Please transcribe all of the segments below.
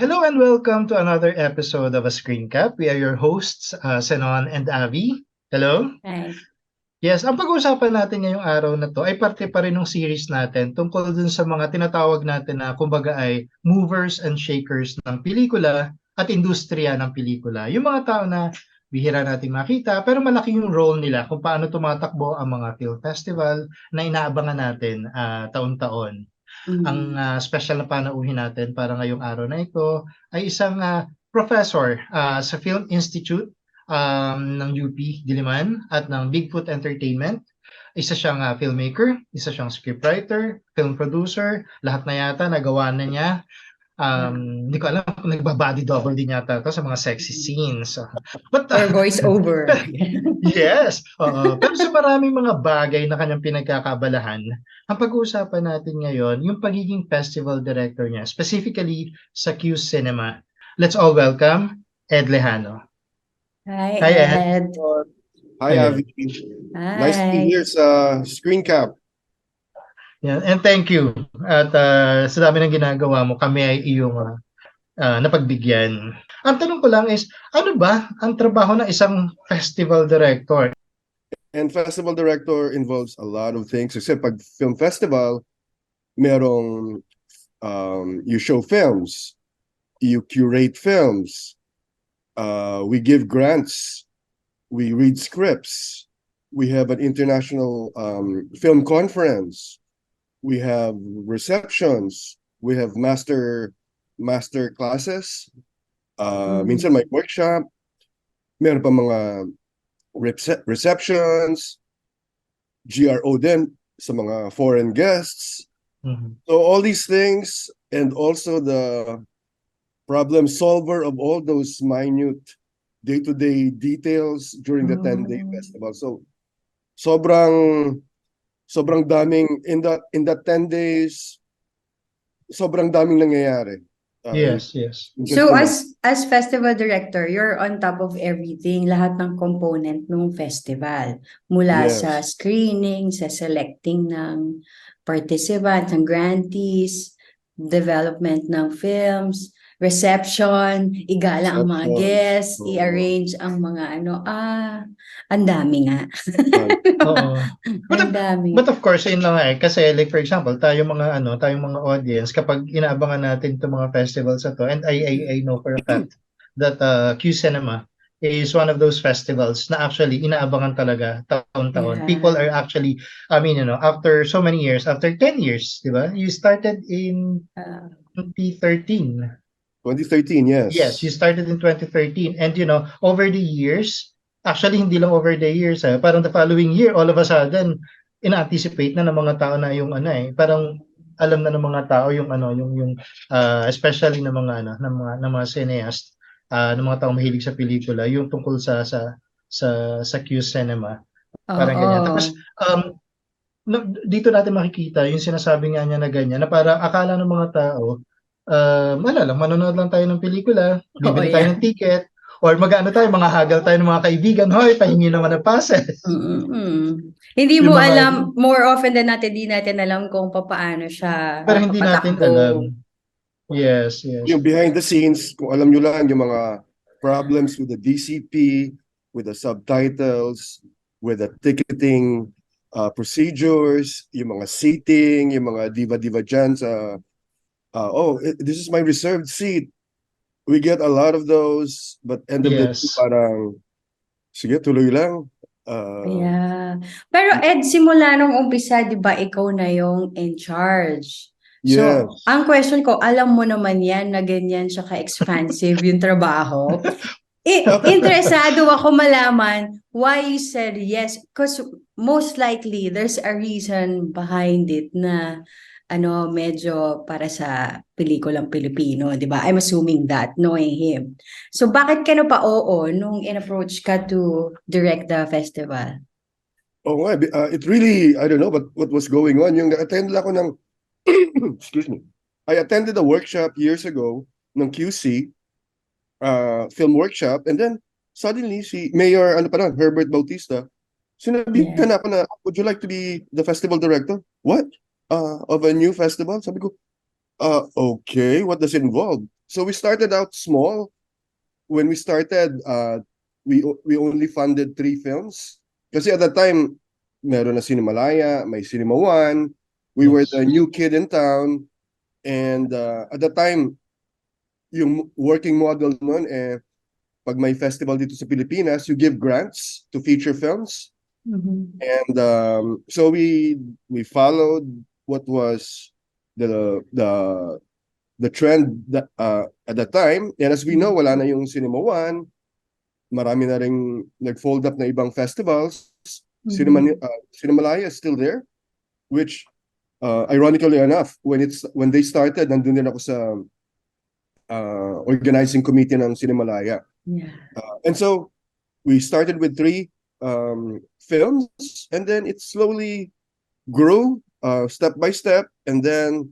Hello and welcome to another episode of A Screen Cap. We are your hosts, Cenon and Avie. Hello? Hi. Yes, ang pag-uusapan natin ngayong araw na to ay parte pa rin ng series natin tungkol dun sa mga tinatawag natin na kumbaga ay movers and shakers ng pelikula at industriya ng pelikula. Yung mga tao na bihira nating makita pero malaki yung role nila kung paano tumatakbo ang mga film festival na inaabangan natin taon-taon. Ang Mm. special na panauhin natin para ngayong araw na ito ay isang professor sa Film Institute ng UP Diliman at ng Bigfoot Entertainment. Isa siyang filmmaker, isa siyang scriptwriter, film producer, lahat na yata nagawa na niya. Hindi ko alam kung nagbabody double din yata ito sa mga sexy scenes. But, Or voice over. yes, pero sa maraming mga bagay na kanyang pinagkakabalahan, ang pag-uusapan natin ngayon, yung pagiging festival director niya, specifically sa QCinema. Let's all welcome Ed Lejano. Hi, Hi, Ed. Ed. Hi, Ayun. Avie. Nice to be Hi. here sa Screen Cap. Yeah, and thank you. At sa dami ng ginagawa mo, kami ay iyong napagbigyan. Ang tanong ko lang is, ano ba ang trabaho ng isang festival director? And festival director involves a lot of things. Kasi pag film festival, merong you show films, you curate films, we give grants, we read scripts, we have an international film conference, we have receptions, we have master classes, minsan may workshop, meron pa mga receptions, GRO din sa mga foreign guests. Mhm. So all these things, and also the problem solver of all those minute day-to-day details during the 10-day festival. So sobrang daming in that 10 days, sobrang daming nangyayari. Yes. So as festival director, you're on top of everything, lahat ng component ng festival. Mula Yes. sa screening, sa selecting ng participants, ng grantees, development ng films, reception, igala ang mga guests, Oo. i-arrange ang mga ang dami nga. Oo. Ang dami. But of course, yun lang kasi like for example, tayong mga audience, kapag inaabangan natin itong mga festivals na to, and I know for a fact that QCinema is one of those festivals na actually inaabangan talaga taon-taon. Yeah. People are actually, after so many years, after 10 years, di ba? You started in 2013. 2013, yes. Yes, you started in 2013. And over the years, actually hindi lang over the years, parang the following year, all of a sudden, ina-anticipate na ng mga tao na yung parang alam na ng mga tao yung especially ng mga cineast, ng mga tao mahilig sa pelikula, yung tungkol sa QCinema. Parang ganyan. Tapos dito natin makikita yung sinasabi nga niya na ganyan, na parang akala ng mga tao, manonood lang tayo ng pelikula, bibili tayo ng ticket, or mga hagal tayo ng mga kaibigan, hoy, pahingi naman ng passes. Hindi Yung mo mga- alam, more often than natin, di natin alam kung paano siya Pero hindi natin papatakbo. alam. Yes. Yung behind the scenes, kung alam nyo lang yung mga problems with the DCP, with the subtitles, with the ticketing procedures, yung mga seating, yung mga diva dyan sa this is my reserved seat. We get a lot of those, but end of the day, parang sige, tuloy lang. Yeah. Pero Ed, simula nung umpisa, di ba, ikaw na yung in charge? So, Yes. ang question ko, alam mo naman yan na ganyan siya ka-expansive yung trabaho. Interesado ako malaman why you said yes. Because most likely, there's a reason behind it na medyo para sa pelikulang Pilipino, di ba? I'm assuming that, knowing him. So, bakit ka na pa nung in-approach ka to direct the festival? Oh, it really, I don't know what was going on. Yung na-attend ako ng, excuse me, I attended a workshop years ago ng QC, film workshop, and then suddenly si Mayor, Herbert Bautista, sinabi ka na ako na, would you like to be the festival director? What? Of a new festival? Sabi ko, okay, what does it involve? So we started out small. When we started, we only funded 3 films. Kasi at that time, meron na Cinemalaya, may Cinema One. We were the new kid in town. And at the time, yung working model nun, pag may festival dito sa Pilipinas, you give grants to feature films. And so we followed what was the trend that, at that time. And as we know, wala na yung Cinema One. Marami na ring nag-fold up na ibang festivals. Cinemalaya is still there, which ironically enough, when they started, nandun din ako sa organizing committee ng Cinemalaya. Yeah. And so we started with 3 films, and then it slowly grew step by step, and then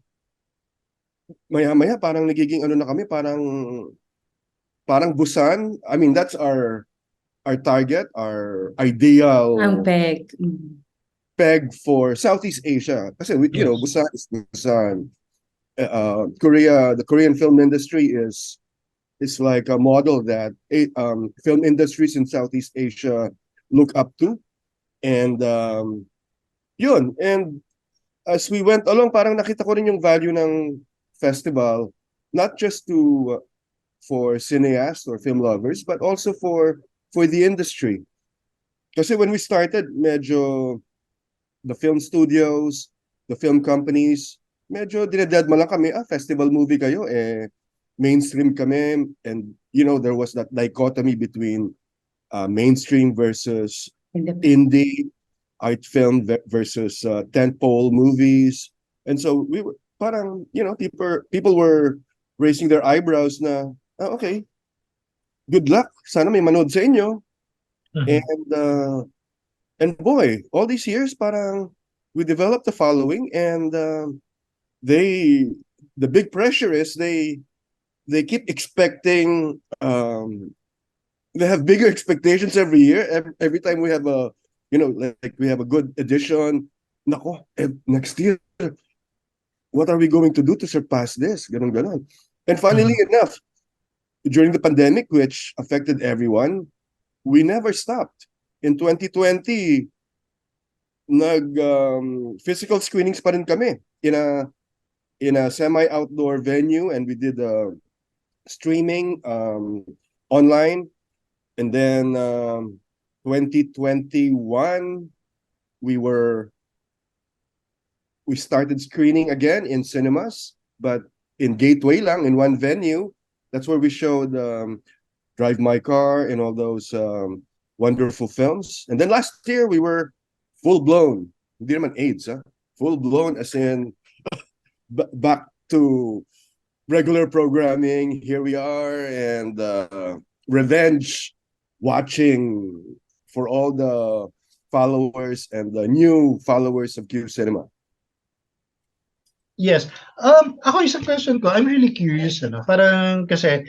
maya-maya parang nagiging ano na kami, parang Busan. I mean, that's our target, our ideal Ang peg. peg for Southeast Asia. Kasi you know, Busan is Busan. Korea, the Korean film industry is like a model that film industries in Southeast Asia look up to. And yun. And as we went along, parang nakita ko rin yung value ng festival, not just for cineasts or film lovers, but also for the industry. Kasi when we started, medyo the film studios, the film companies, medyo dinededma lang kami, festival movie kayo, mainstream kami. And, you know, there was that dichotomy between mainstream versus indie, art film versus tentpole movies. And so we were parang, you know, people were raising their eyebrows na, okay, good luck. Sana may manood sa inyo. And boy, all these years, parang we developed a following, and the big pressure is they keep expecting, they have bigger expectations every year. Every time we have like we have a good edition, nako, next year, what are we going to do to surpass this? Ganon. And funnily enough, during the pandemic, which affected everyone, we never stopped. In 2020, physical screenings pa rin kami in a semi-outdoor venue, and we did streaming online. And then 2021, we started screening again in cinemas, but in Gateway lang, in one venue. That's where we showed Drive My Car and all those wonderful films. And then last year we were full-blown. Hindi naman AIDS, full-blown as in back to regular programming. Here we are, and revenge watching for all the followers and the new followers of QCinema. Yes. Ako isang question ko, I'm really curious, parang kasi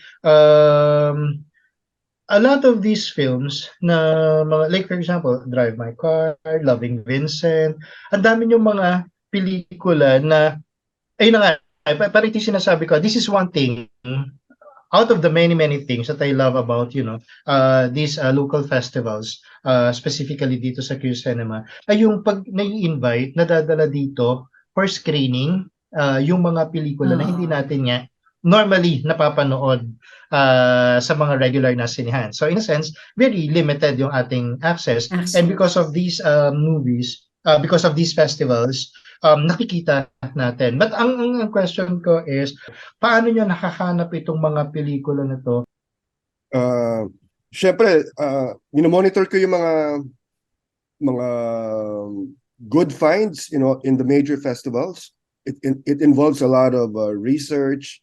a lot of these films na mga, like for example, Drive My Car, Loving Vincent, ang dami yung mga pelikula na, ayun na nga, parang ito sinasabi ko, this is one thing out of the many things that I love about, these local festivals, specifically dito sa QCinema, ay yung pag nai-invite, nadadala dito for screening, yung mga pelikula na hindi natin nga normally napapanood sa mga regular na sinihan. So in a sense, very limited yung ating access. And because of these movies, because of these festivals, nakikita natin. But ang question ko is, paano nyo nakahanap itong mga pelikula na to? Syempre, minomonitor ko yung mga good finds, in the major festivals. It involves a lot of research,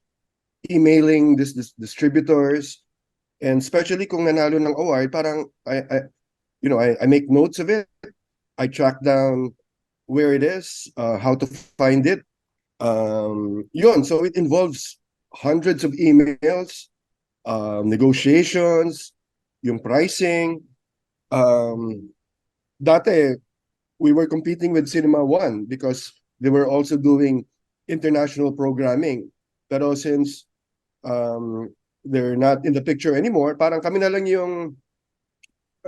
emailing this distributors, and especially kung nanalo ng award, parang I make notes of it. I track down where it is, how to find it. Yun, so it involves hundreds of emails, negotiations, yung pricing. Dati, we were competing with Cinema One because they were also doing international programming. Pero since they're not in the picture anymore. Parang kami na lang yung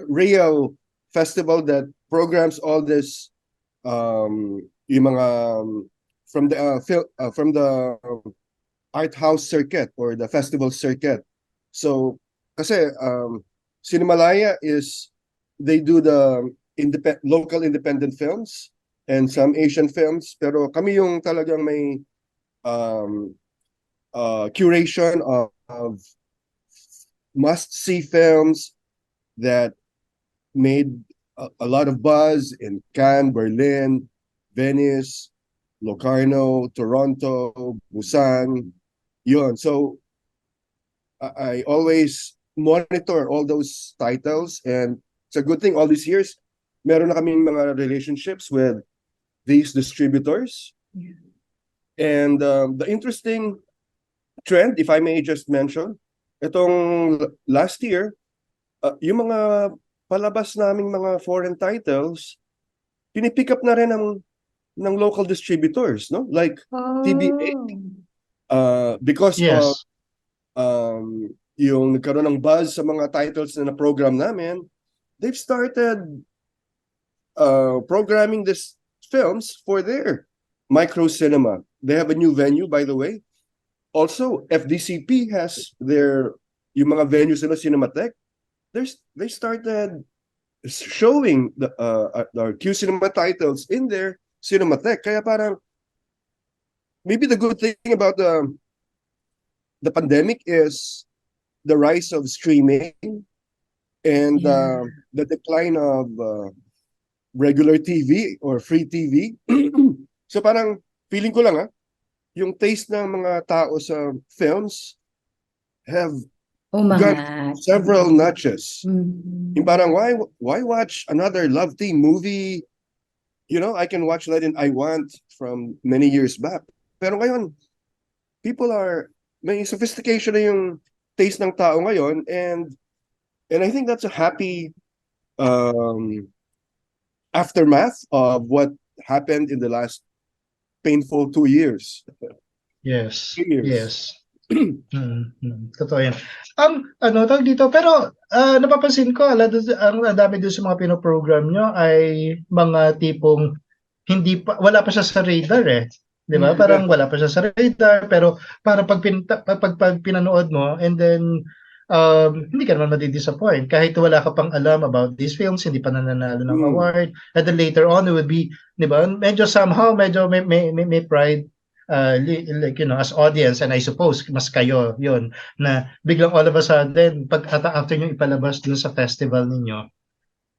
real festival that programs all this yung mga from the art house circuit or the festival circuit. So kasi Cinemalaya is they do the local independent films and some Asian films, pero kami yung talagang may curation of must-see films that made a lot of buzz in Cannes, Berlin, Venice, Locarno, Toronto, Busan, yun. So I always monitor all those titles, and it's a good thing all these years meron na kaming mga relationships with these distributors. Yeah. And the interesting trend, if I may just mention, itong last year, yung mga palabas naming mga foreign titles, pinipick up na rin ng local distributors, no? Like TBA, because of Yes. yung nagkaroon ng buzz sa mga titles na program namin, they've started programming these films for their micro cinema. They have a new venue, by the way. Also, FDCP has yung mga venues nila Cinematheque. They started showing our QCinema titles in their Cinematheque. Kaya parang maybe the good thing about the pandemic is the rise of streaming and the decline of regular TV or free TV. So parang feeling ko lang yung taste ng mga tao sa films have gone Umangat. several notches. Mhm. Yung parang why watch another love team movie? You know, I can watch Let In I Want from many years back. Pero ngayon, may sophistication na yung taste ng tao ngayon, and I think that's a happy aftermath of what happened in the last painful 2 years. Yes. 3 years. Yes. Totoo yan. Tawag dito, pero napapansin ko, ang dami doon sa mga pinoprogram nyo ay mga tipong wala pa siya sa radar eh. 'Di ba? Parang wala pa siya sa radar, pero para pag pinanood mo, and then hindi ka naman madi-disappoint kahit wala ka pang alam about these films, hindi pa nananalo ng award, and then later on it would be, 'di ba? Medyo may pride, like, you know, as audience, and I suppose mas kayo yun, na biglang all of a sudden after nyo ipalabas dun sa festival ninyo,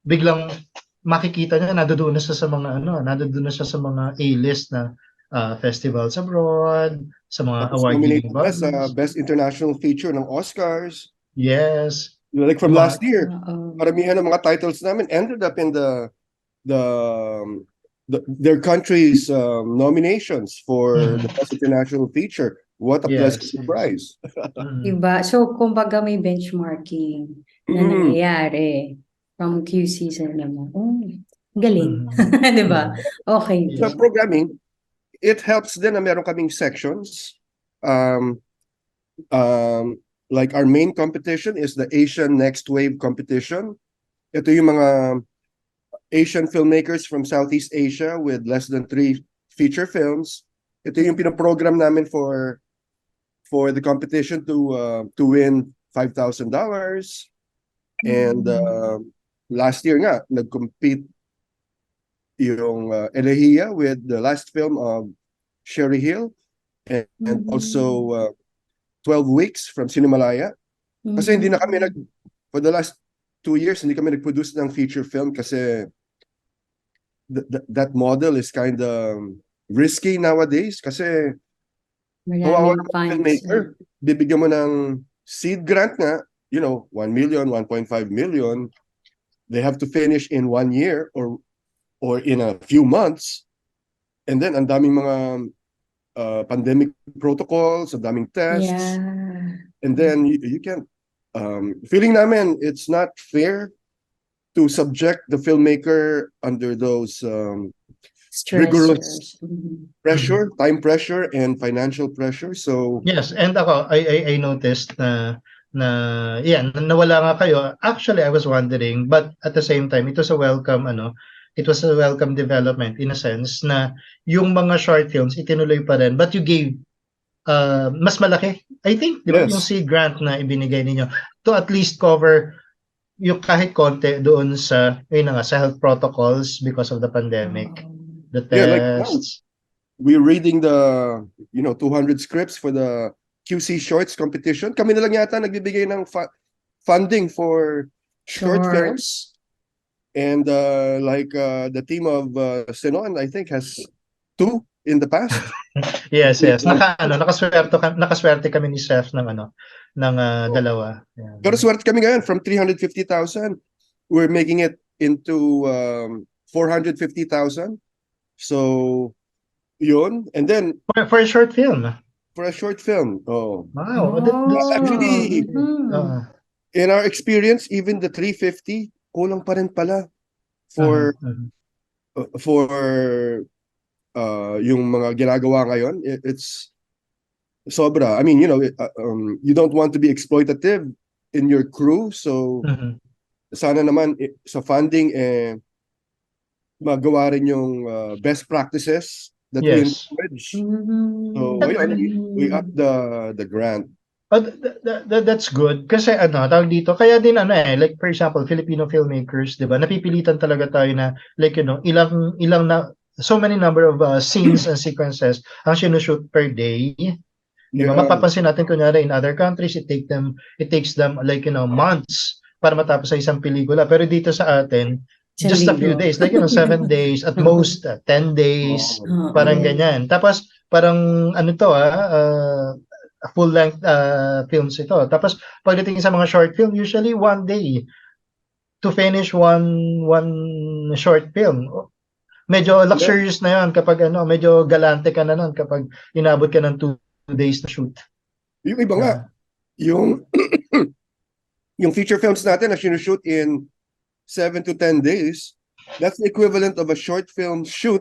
biglang makikita niya nandoon na siya sa mga A-list na festivals abroad, sa mga Tapos award-giving nominated na sa bodies. Best International Feature ng Oscars. Yes. Like from Yung last year, Oo. paramihan ng mga titles namin ended up in their country's nominations for the Best International Feature. What a pleasant Yes. surprise. Diba? So, kumbaga may benchmarking na nangyayari from QCinema. Oh, galing. Diba? Okay. Sa programming, it helps din na meron kaming sections. Like our main competition is the Asian Next Wave competition. Ito yung mga Asian filmmakers from Southeast Asia with less than 3 feature films. Ito yung pinoprogram namin for the competition to win $5,000. And last year nga, nag-compete yung Ed Lejano with the last film of Sherry Hill, and also 12 Weeks from Cinemalaya. Kasi hindi na kami for the last 2 years, hindi kami nag-produce ng feature film kasi that model is kind of risky nowadays kasi kawawa Maraming naman funds. filmmaker. Bibigyan mo ng seed grant nga, 1 million, 1.5 million. They have to finish in 1 year or in a few months. And then ang daming mga pandemic protocols, ang daming tests. Yeah. And then you can't feeling namin it's not fair to subject the filmmaker under those rigorous Stressors. Mhm. pressure, time pressure, and financial pressure. So Yes, and ako, I noticed nawala nga kayo. Actually, I was wondering, but at the same time, it was a welcome development in a sense na yung mga short films itinuloy pa rin, but you gave mas malaki. I think, di ba, yung yes, seed grant na ibinigay ninyo to at least cover yung kahit konti doon sa, yun na nga, sa health protocols because of the pandemic, the yeah, like now tests. we're reading the 200 scripts for the QC Shorts competition. Kami na lang yata nagbibigay ng funding for short films. Shorts. And the team of Cenon, I think, has 2 in the past. Yes, yes. Nakaswerte kami ni Chef ng dalawa. Yan. Pero swerte kami ngayon, from 350,000, we're making it into 450,000. So, yun. And then, For a short film. for a short film, Wow. Actually, Mhm. in our experience, even the 350, kulang pa rin pala for yung mga ginagawa ngayon. It's sobra. I mean, you don't want to be exploitative in your crew, so sana naman sa funding magawa rin yung best practices that we Yes. encourage. Mhm. So ayun, we up the grant. That's good kasi tawag dito, kaya din like for example Filipino filmmakers, 'di ba, napipilitan talaga tayo na like ilang na so many number of scenes and sequences ang sinushoot per day. 'Di ba? Yeah. Mapapansin natin kunyari in other countries it takes them like months para matapos sa isang pelikula, pero dito sa atin Isang just a few linggo. days, like 7 days at most, 10 days, parang Oo. ganyan. Tapos parang full length films ito. Tapos pagdating sa mga short film, usually 1 day to finish one short film. Medyo luxurious na 'yon kapag medyo galante ka na nun kapag inabot ka ng 2 days na shoot. Yung iba nga, yung yung feature films natin na sinushoot in 7 to 10 days, that's the equivalent of a short film shoot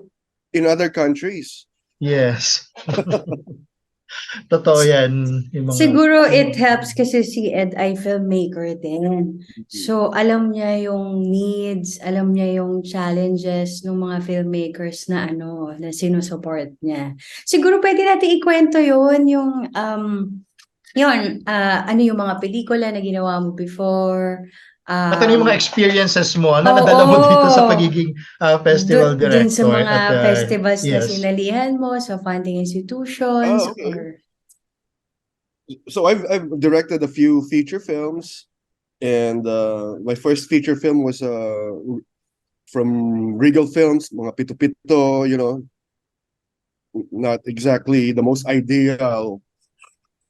in other countries. Yes. Totoo yan. Siguro it helps kasi si Ed ay filmmaker din. So alam niya yung needs, alam niya yung challenges ng mga filmmakers na na sinusupport niya. Siguro pwede natin ikwento yung yung mga pelikula na ginawa mo before. At yung mga experiences mo na nadala mo dito sa pagiging festival director. Dun sa mga festivals na yes. sinalihan mo, sa funding institutions, okay. or... So I've directed a few feature films, and my first feature film was from Regal Films, mga pito-pito, not exactly the most ideal.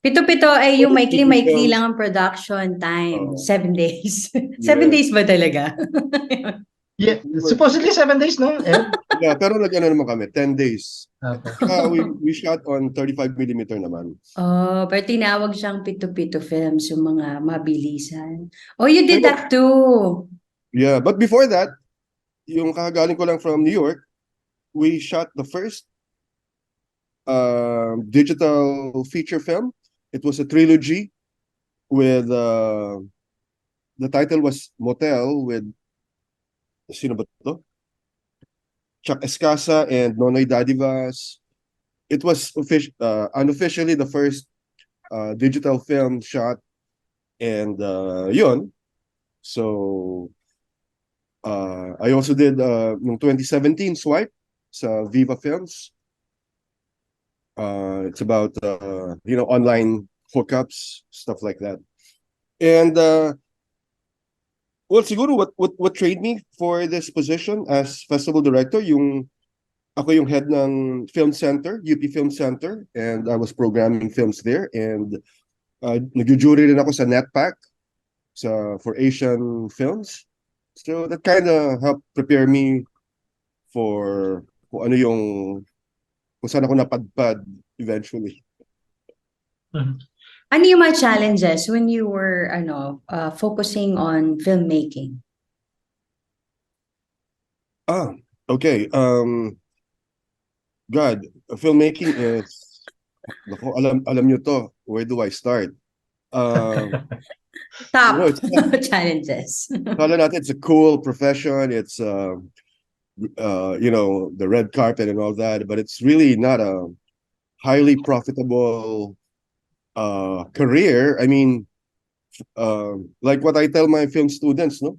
Pito-pito ay yung maikli-maikli films. lang ang production time. 7 days. 7 Yeah. days ba talaga? Yeah, supposedly 7 days, no? Yeah, pero naman kami, 10 days. Okay. We shot on 35mm naman. Oh, pero tinawag siyang pito-pito films, yung mga mabilisan. Oh, you did that too. Yeah, but before that, yung kakagaling ko lang from New York, we shot the first digital feature film. It was a trilogy with the title was Motel with sino ba to? Chuck Escasa and Nonoy Dadivas. It was unofficially the first digital film shot, and yun. So I also did yung 2017 Swipe sa Viva Films. It's about online hookups, stuff like that. And well, siguro what trained me for this position as festival director, ako yung head ng film center, UP Film Center, and I was programming films there, and nag-jury rin ako sa NetPac for Asian films. So that kind of helped prepare me for kung saan ako napadpad eventually. Ano yung mga challenges when you were focusing on filmmaking? Okay. God, filmmaking is, naku, alam nyo to, where do I start? Top It's challenges. kala natin it's a cool profession. It's the red carpet and all that, but it's really not a highly profitable career. I mean, like what I tell my film students, no?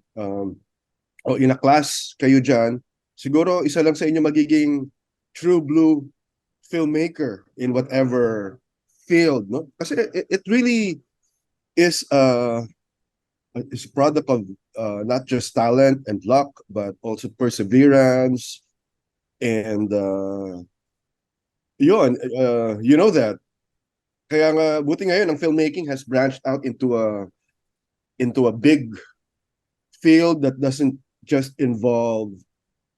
In a class kayo dyan, siguro isa lang sa inyo magiging true blue filmmaker in whatever field, no? Kasi it really is is a product of not just talent and luck, but also perseverance and you know that. Kaya nga buti ngayon ang filmmaking has branched out into a big field that doesn't just involve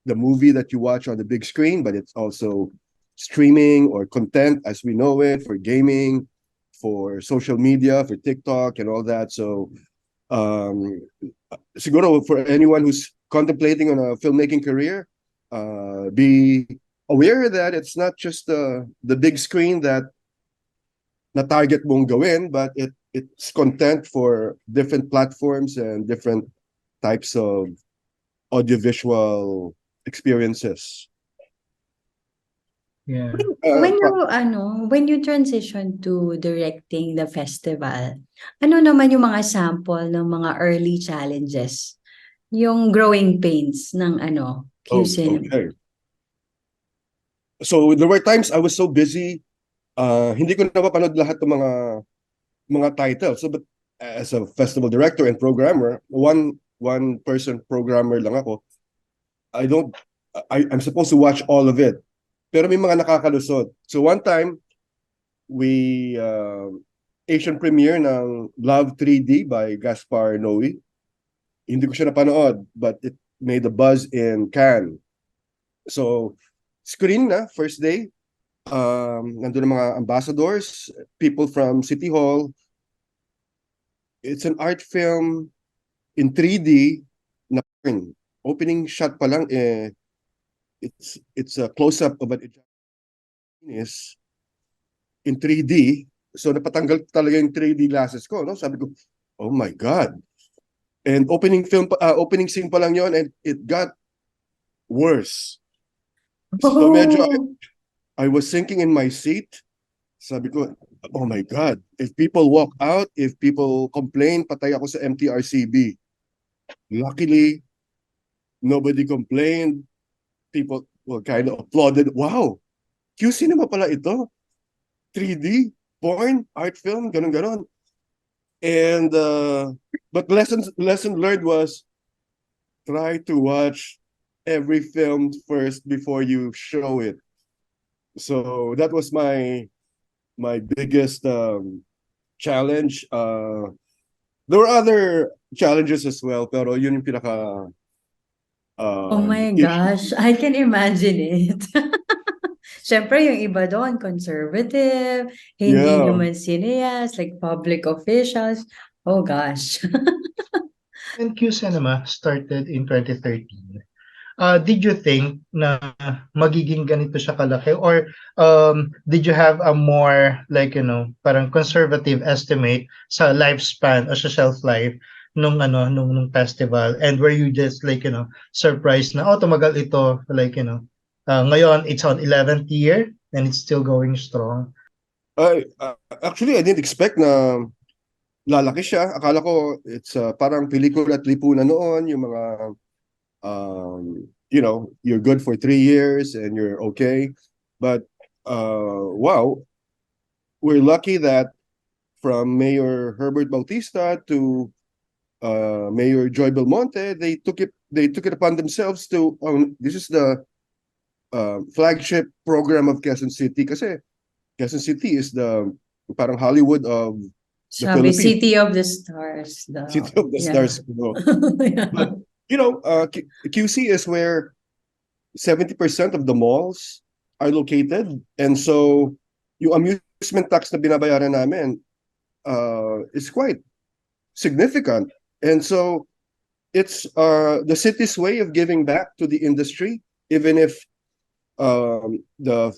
the movie that you watch on the big screen, but it's also streaming or content as we know it, for gaming, for social media, for TikTok and all that. So siguro for anyone who's contemplating on a filmmaking career, be aware that it's not just the big screen that na target mong gawin, but it's content for different platforms and different types of audiovisual experiences. Yeah. When you transition to directing the festival, ano naman yung mga sample ng mga early challenges? Yung growing pains ng QCinema. Okay. So there were times I was so busy, hindi ko napapanood lahat ng mga titles. So but as a festival director and programmer, one person programmer lang ako. I'm supposed to watch all of it. Pero may mga nakakalusot. So one time, we Asian premiere ng Love 3D by Gaspar Noe. Hindi ko siya napanood, but it made a buzz in Cannes. So screen na, first day. Nandun ang mga ambassadors, people from City Hall. It's an art film in 3D na opening shot pa lang it's a close-up of an is in 3D. So napatanggal talaga yung 3D glasses ko, no? Sabi ko, oh my God. And opening scene pa lang yon, and it got worse. So medyo I was sinking in my seat. Sabi ko, oh my God, if people walk out, if people complain, patay ako sa MTRCB. Luckily, nobody complained. People were kind of applauded. Wow, QCinema pala ito. 3D, porn, art film, ganun. And but lesson learned was try to watch every film first before you show it. So that was my biggest challenge. There were other challenges as well, pero yun yung pinaka Oh my gosh, I can imagine it. Siyempre, yung iba doon, conservative, hindi Yeah. naman cineast, like public officials. Oh gosh. When QCinema started in 2013, did you think na magiging ganito siya kalaki, or did you have a more parang conservative estimate sa lifespan or sa shelf life nung festival, and were you just surprised na tumagal ito, ngayon it's on 11th year and it's still going strong? Actually, I didn't expect na lalaki siya. Akala ko it's parang pelikula at lipunan noon, yung mga you're good for 3 years and you're okay. But wow, we're lucky that from Mayor Herbert Bautista to Mayor Joy Belmonte, they took it upon themselves to this is the flagship program of Quezon City, kasi Quezon City is the parang Hollywood of the Sabi, Philippines. City of the Stars. City of the Stars. Yeah. But QC is where 70% of the malls are located, and so yung amusement tax na binabayaran namin is quite significant, and so it's the city's way of giving back to the industry, even if the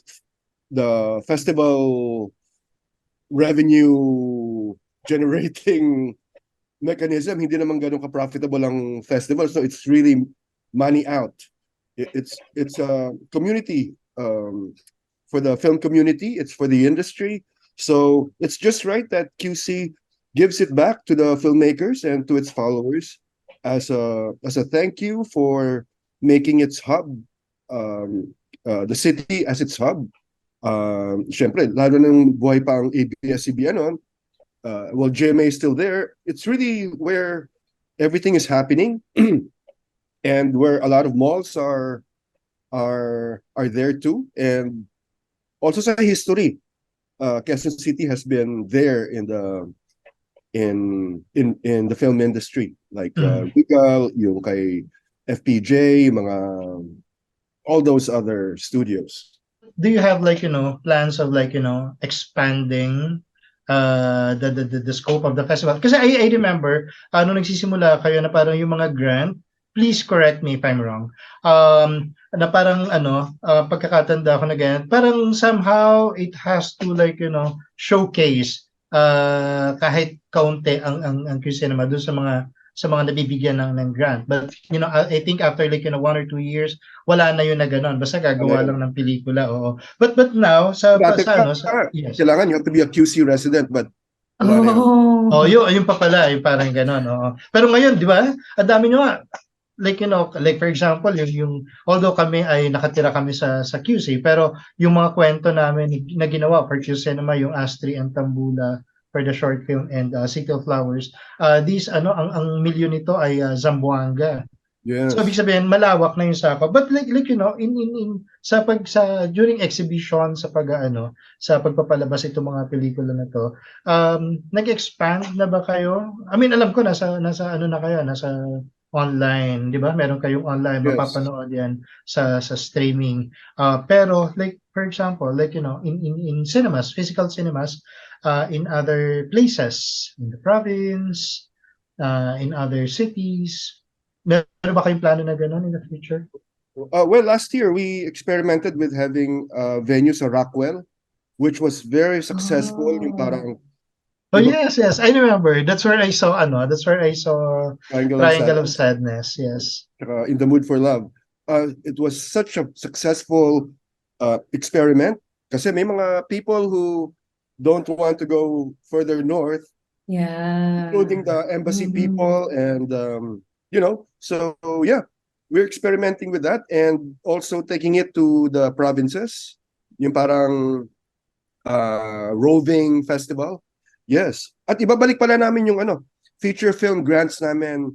festival revenue generating mechanism, hindi naman ganun ka-profitable ang festival. So it's really money out. It's a community for the film community. It's for the industry. So it's just right that QC gives it back to the filmmakers and to its followers as a thank you for making its hub, the city as its hub. Syempre, lalo nang buhay pa ang ABS-CBN noon, well, GMA is still there. It's really where everything is happening, and where a lot of malls are there too, and also sa history. Quezon City has been there in the film industry, like Regal, yung kay FPJ, mga all those other studios. Do you have like, plans of like, expanding the scope of the festival? Kasi I remember, nung nagsisimula kayo na parang yung mga grant, please correct me if I'm wrong, na parang pagkakatanda ko na ganyan, parang somehow it has to like, showcase kahit kaunti ang QCinema doon sa mga nabibigyan ng grant. But I think after like 1 or 2 years, wala na yun na gano'n. Basta gagawa lang ng pelikula. Oo. But now Dati yes. Kailangan you have to be a QC resident, but wala na yun. Oh, yun pa pala, yung parang gano'n. Oo. Pero ngayon, di ba? Ang dami nyo nga. Like like for example, yung although kami ay nakatira kami sa QC, pero yung mga kwento namin na ginawa for QCinema, yung Astri and Tambula for the short film and City of Flowers, these ang milyon nito ay Zamboanga. Yes. So ibig sabihin malawak na yung sako. But like in sa during exhibition sa sa pagpapalabas itong mga pelikula na to, nag-expand na ba kayo? I mean, alam ko nasa na kayo, nasa online, 'di ba? Meron kayong online, Yes. mapapanood 'yan sa streaming. Pero like for example, like in cinemas, physical cinemas, in other places, in the province, in other cities, meron ba kayong plano na gano'n in the future? Well, last year we experimented with having venues sa Rockwell, which was very successful. Yung parang Oh yes, I remember. That's where I saw Triangle of Sadness. Yes. In the Mood for Love. It was such a successful experiment kasi may mga people who don't want to go further north, including the embassy people, and so yeah, we're experimenting with that and also taking it to the provinces, yung parang roving festival. Yes. At ibabalik pala namin yung feature film grants namin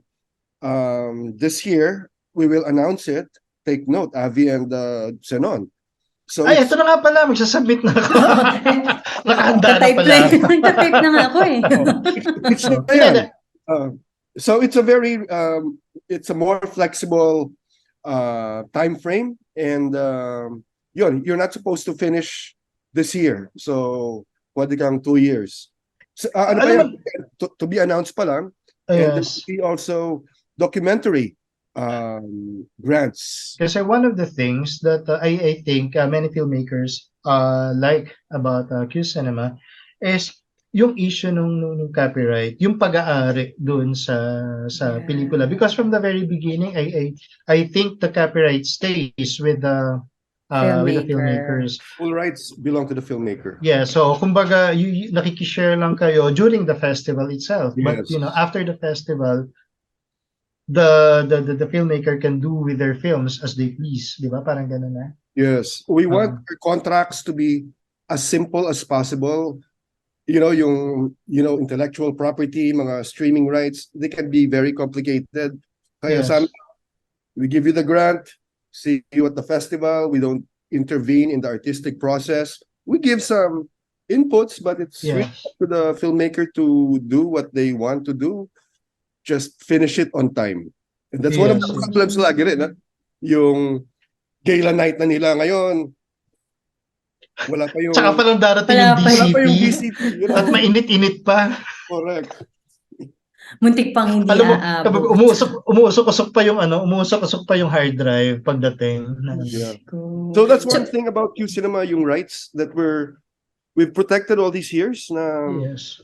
this year. We will announce it. Take note, Avie and Cenon. So ay, ito na nga pala, magsasubmit na ako. Nakahanda na pala. Nagtatype na nga ako eh. So it's a very it's a more flexible time frame, and you're not supposed to finish this year. So pwede kang 2 years. So, to be announced pa lang. And there will be also documentary grants. Kasi one of the things that I think many filmmakers like about QCinema is yung issue nung copyright, yung pag-aari doon sa pelikula. Because from the very beginning, I think the copyright stays with the filmmakers. Full rights belong to the filmmaker. Yeah, so kumbaga nakikishare lang kayo during the festival itself. But Yes. After the festival, the filmmaker can do with their films as they please, di ba? Parang ganun na. Yes, we want our contracts to be as simple as possible. Yung intellectual property, mga streaming rights, they can be very complicated. Kaya we give you the grant, see you at the festival. We don't intervene in the artistic process. We give some inputs, but it's really up to the filmmaker to do what they want to do. Just finish it on time. And that's one of the problems lagi rin. Yung gala night na nila ngayon, wala pa yung... Tsaka palang darating yung BCP. Wala pa yung BCP. At mainit-init pa. Correct. Muntik pang hindi Alam mo, kapag aabot. umuusok-usok pa yung umuusok-usok pa yung hard drive pagdating. Yeah. Diyos ko. So that's So, one thing about QCinema, yung rights that we've protected all these years na, Yes.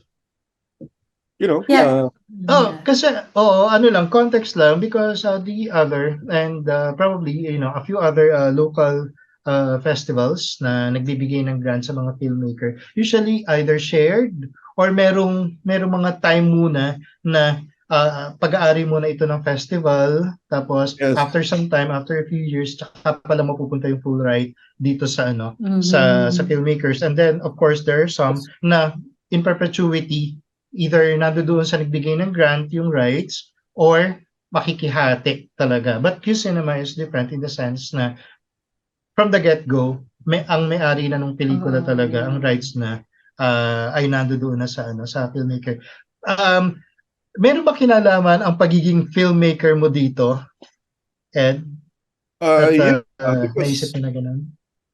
yeah. Oh, Yeah. kasi, ano lang, context lang, because the other, and probably, a few other local festivals na nagbibigay ng grant sa mga filmmaker, usually either shared or merong mga time muna na pag-aari muna ito ng festival, tapos yes, after some time, after a few years, tsaka pala mapupunta yung full right dito sa sa Mhm. filmmakers. And then, of course, there are some na in perpetuity, either nandoon sa nagbigay ng grant yung rights or makikihati talaga. But QCinema is different in the sense na from the get-go, ang may-ari na ng pelikula talaga, ang Oo. rights na ay nandoon na sa filmmaker. Meron ba kinalaman ang pagiging filmmaker mo dito, Ed? At yeah, naisip because mo na ganun?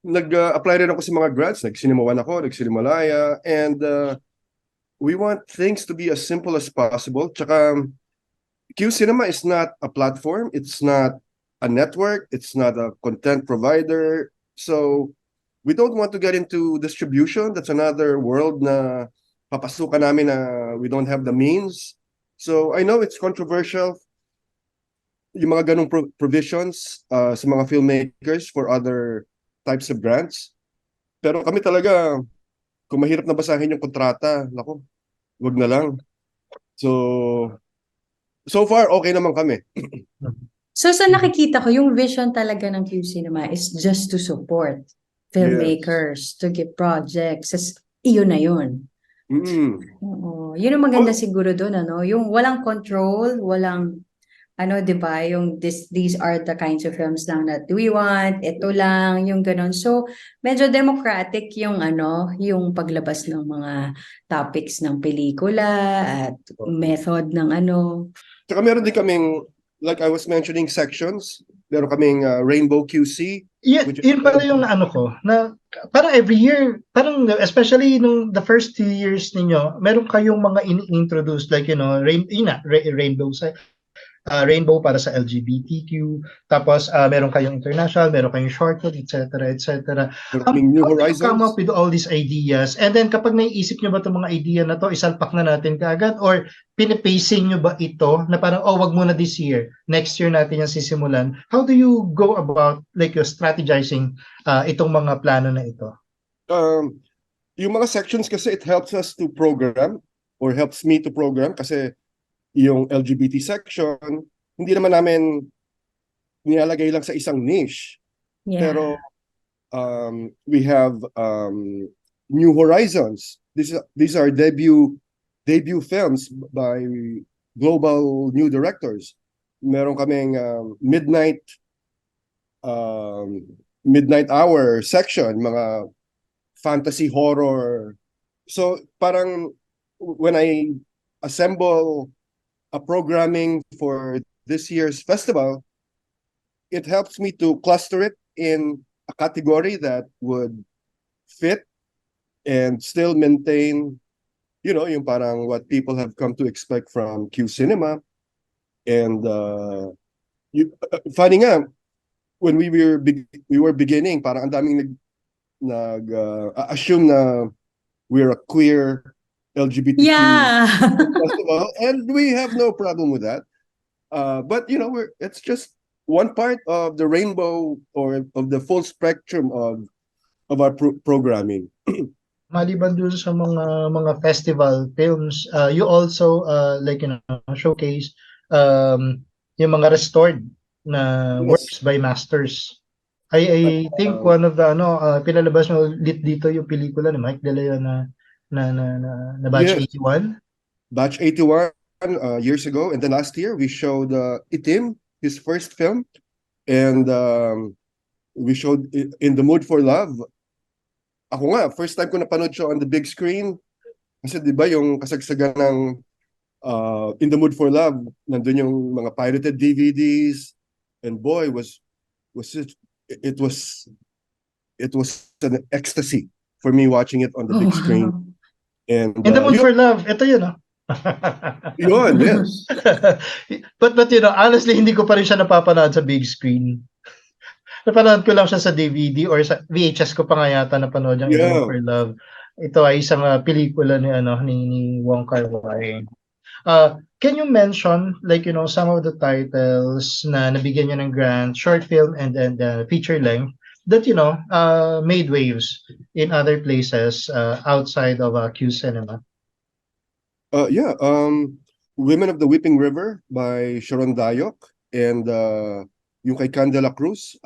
nag-apply rin ako sa mga grants, nag-Cinema 1 ako, nag-Cinemalaya, and we want things to be as simple as possible. Tsaka QCinema is not a platform, it's not a network, it's not a content provider. So we don't want to get into distribution. That's another world na papasukan namin na we don't have the means. So I know it's controversial, yung mga ganong provisions sa mga filmmakers for other types of grants. Pero kami talaga, kung mahirap na basahin yung kontrata, nako, wag na lang. So far, okay naman kami. So sa nakikita ko, yung vision talaga ng Q Cinema is just to support Yes. filmmakers, to give projects. Iyon na yun. Mm. Oo. Yun ang maganda Oh, siguro doon, yung walang control, walang, 'di ba, yung these are the kinds of films lang that we want, ito lang, yung ganun. So, medyo democratic yung yung paglabas ng mga topics ng pelikula at method ng tsaka meron din kaming, like I was mentioning, sections. Meron kaming Rainbow QC, which is Yun pala yung ano ko, na parang every year, parang especially nung the first 2 years ninyo, meron kayong mga ini-introduce like, rainbow rainbow para sa LGBTQ, tapos meron kayong international, meron kayong shortcut, etc., etc. meron kaming New How do you come up Horizons. with all these ideas? And then kapag naiisip nyo ba itong mga idea na to, isalpak na natin kaagad? Or pinipacing nyo ba ito na parang, wag muna this year, next year natin yung sisimulan? How do you go about like your strategizing itong mga plano na ito? Yung mga sections kasi it helps us to program or helps me to program kasi yung LGBT section, hindi naman namin nilalagay lang sa isang niche. Yeah. Pero we have New Horizons. These are debut films by global new directors. Meron kaming midnight hour section, mga fantasy horror. So parang when I assemble a programming for this year's festival, it helps me to cluster it in a category that would fit and still maintain, yung parang what people have come to expect from QCinema. And funny nga, when we were beginning, parang ang daming assume na we're a queer LGBTQ Yeah. festival, and we have no problem with that. But it's just one part of the rainbow or of the full spectrum of our programming. Maliban dun sa mga festival films, you also showcase yung mga restored na Yes. works by masters. I think one of the pinalabas mo ulit dito yung pelikula ni Mike De Leon na Batch Yes. 81. Batch 81 years ago, and then last year we showed Itim, his first film, and we showed In the Mood for Love. Ako nga, first time ko napanood siya on the big screen. Kasi di ba yung kasagsagan ng In the Mood for Love, nandun yung mga pirated DVDs, and boy, it was an ecstasy for me watching it on the big screen. And In the Mood for Love, ito yun. Yun, yes. But you know, honestly, hindi ko pa rin siya napapanood sa big screen. Napanood ko lang siya sa DVD or sa VHS ko pa nga yata napanood yung Everyone Yeah. for Love. Ito ay isang pelikula ni ni Wong Kar-wai. Can you mention like you know some of the titles na nabigyan niya ng grant, short film and then feature length that you know made waves in other places outside of QCinema? Yeah. Women of the Weeping River by Sharon Dayok and yung kay Candela Cruz.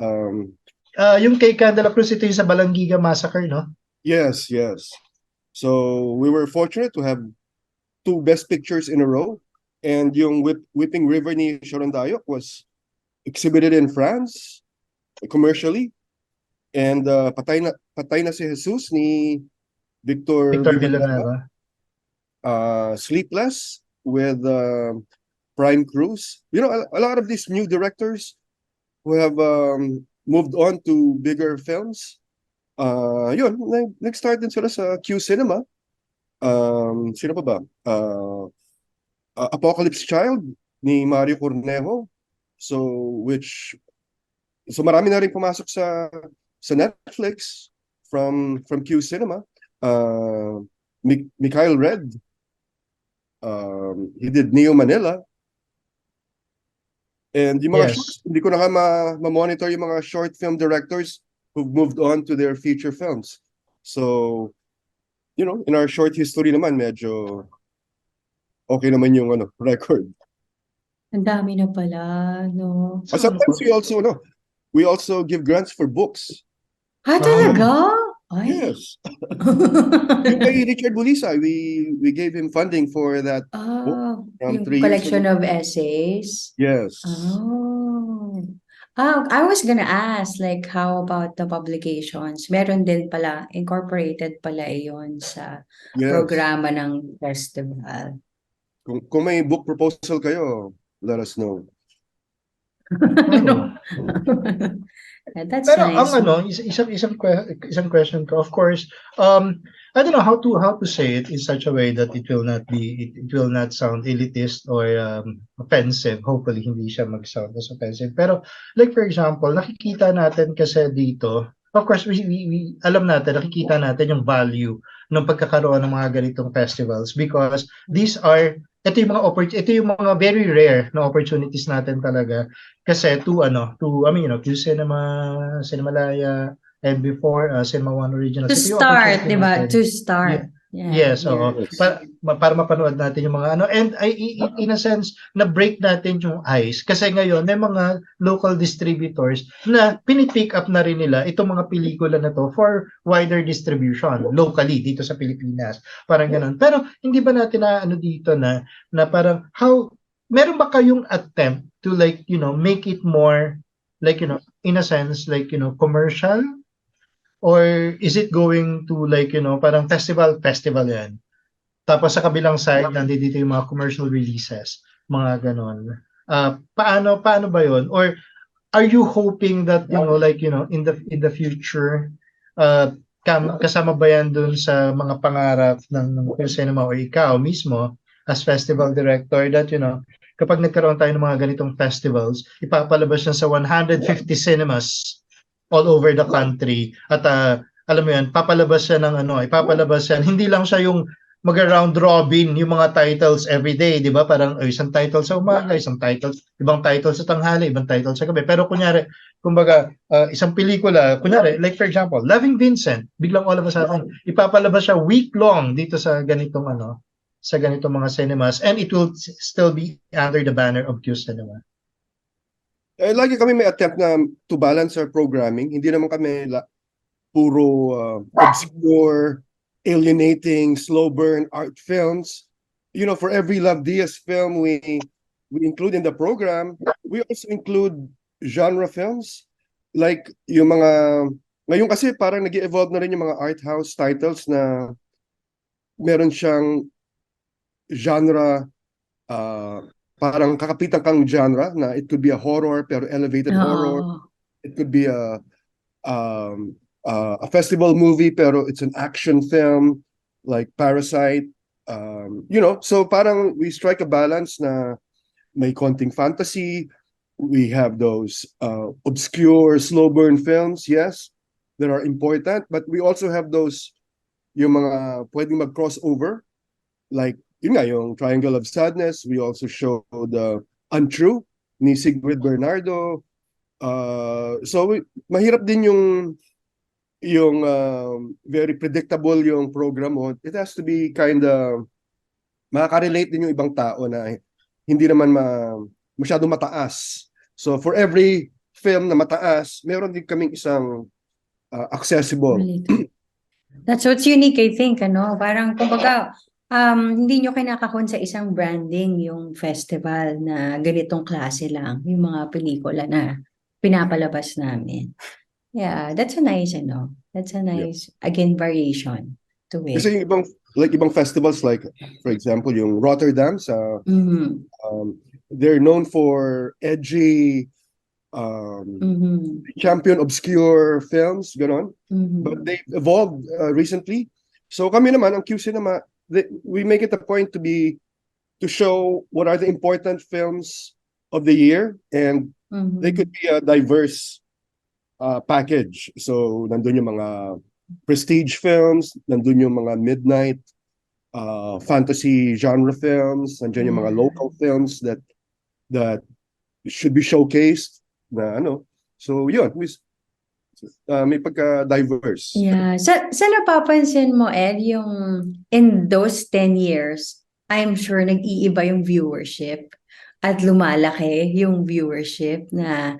Yung kay Candela Cruz, ito yung sa Balangiga Massacre, no? Yes, yes. So we were fortunate to have two best pictures in a row. And yung Weeping River ni Sharon Dayok was exhibited in France commercially. And Patay na si Jesus ni Victor Victor Villanueva. Villanueva. Sleepless with Prime Cruz. You know, a lot of these new directors who have moved on to bigger films. Yun, nag-start din sila sa QCinema. Sino pa ba? Apocalypse Child ni Mario Cornejo. So marami na rin pumasok sa Netflix from QCinema. Mikhail Red. He did Neo Manila. And yung mga shorts, hindi ko na nga ma-monitor yung mga short film directors who've moved on to their feature films. So, you know, in our short history naman, medyo okay naman yung record. Ang dami na pala, no? Sometimes we also give grants for books. Talaga? Ay. Yes. Yung kay Richard Bulisay, we gave him funding for that book from Yung 3 years collection ago. of essays. Yes. I was gonna ask, like, how about the publications? Meron din pala, incorporated pala iyon sa programa ng festival. Kung may book proposal kayo, let us know. That's Pero nice. ang isang question ko, of course, I don't know how to say it in such a way that it will not sound elitist or offensive. Hopefully hindi siya mag-sound as offensive. Pero like for example, nakikita natin kasi dito, of course we alam natin, nakikita natin yung value ng pagkakaroon ng mga ganitong festivals because ito yung mga very rare na opportunities natin talaga kasi QCinema, Cinemalaya, and before Cinema One Original. To start, di ba? To start. Yes, oo. Para mapanood natin yung mga and in a sense na break natin yung ice kasi ngayon may mga local distributors na pinipick up na rin nila itong mga pelikula na to for wider distribution locally dito sa Pilipinas. Parang ganoon. Pero hindi ba natin dito na parang meron ba kayong attempt to like, make it more like, in a sense like, commercial? Or is it going to like, parang festival yan? Tapos sa kabilang side, nandito yung mga commercial releases, mga ganon. Paano ba yon? Or are you hoping that, in the future, kasama ba yan dun sa mga pangarap ng cinema o ikaw mismo as festival director that, kapag nagkaroon tayo ng mga ganitong festivals, ipapalabas yan sa 150 cinemas all over the country at alam mo yan, ipapalabas yan, hindi lang siya yung mag-round robin yung mga titles every day, di ba? Parang isang title sa umaga, ibang title sa tanghali, ibang title sa gabi. Pero kunyari, kumbaga, isang pelikula, kunyari, like for example, Loving Vincent, biglang all of a sudden, ipapalabas siya week long dito sa ganitong mga cinemas and it will still be under the banner of QCinema. Lagi kami may attempt na to balance our programming. Hindi naman kami puro obscure, alienating, slow burn art films. You know, for every Love Diaz film we include in the program, we also include genre films. Like yung ngayon kasi parang nag-evolve na rin yung mga art house titles na meron siyang genre parang kakapitan kang genre na it could be a horror pero elevated horror. It could be a festival movie pero it's an action film like Parasite. So parang we strike a balance na may konting fantasy. We have those obscure, slow burn films, yes, that are important, but we also have those yung mga pwedeng mag-crossover, like yun nga, yung Triangle of Sadness. We also show the Untrue ni Sigrid Bernardo. Mahirap din yung very predictable yung program mo. It has to be kind of makaka-relate din yung ibang tao na hindi naman masyadong mataas. So for every film na mataas, meron din kaming isang accessible. That's what's unique, I think, ano? Parang, kumbaga, hindi nyo kinakakon sa isang branding yung festival na ganitong klase lang, yung mga pelikula na pinapalabas namin. Yeah, that's a nice, that's a nice, again, variation to it. Kasi yung ibang festivals, like for example yung Rotterdam sa they're known for edgy champion obscure films, ganon. But they've evolved recently. So kami naman, ang QCinema, we make it a point to show what are the important films of the year, and they could be a diverse package. So nandun yung mga prestige films, nandun yung mga midnight fantasy genre films, nandun yung mga local films that should be showcased na so yun, may pagka-diverse. Yeah. Sa napapansin mo, Ed, yung in those 10 years, I'm sure nag-iiba yung viewership at lumalaki yung viewership na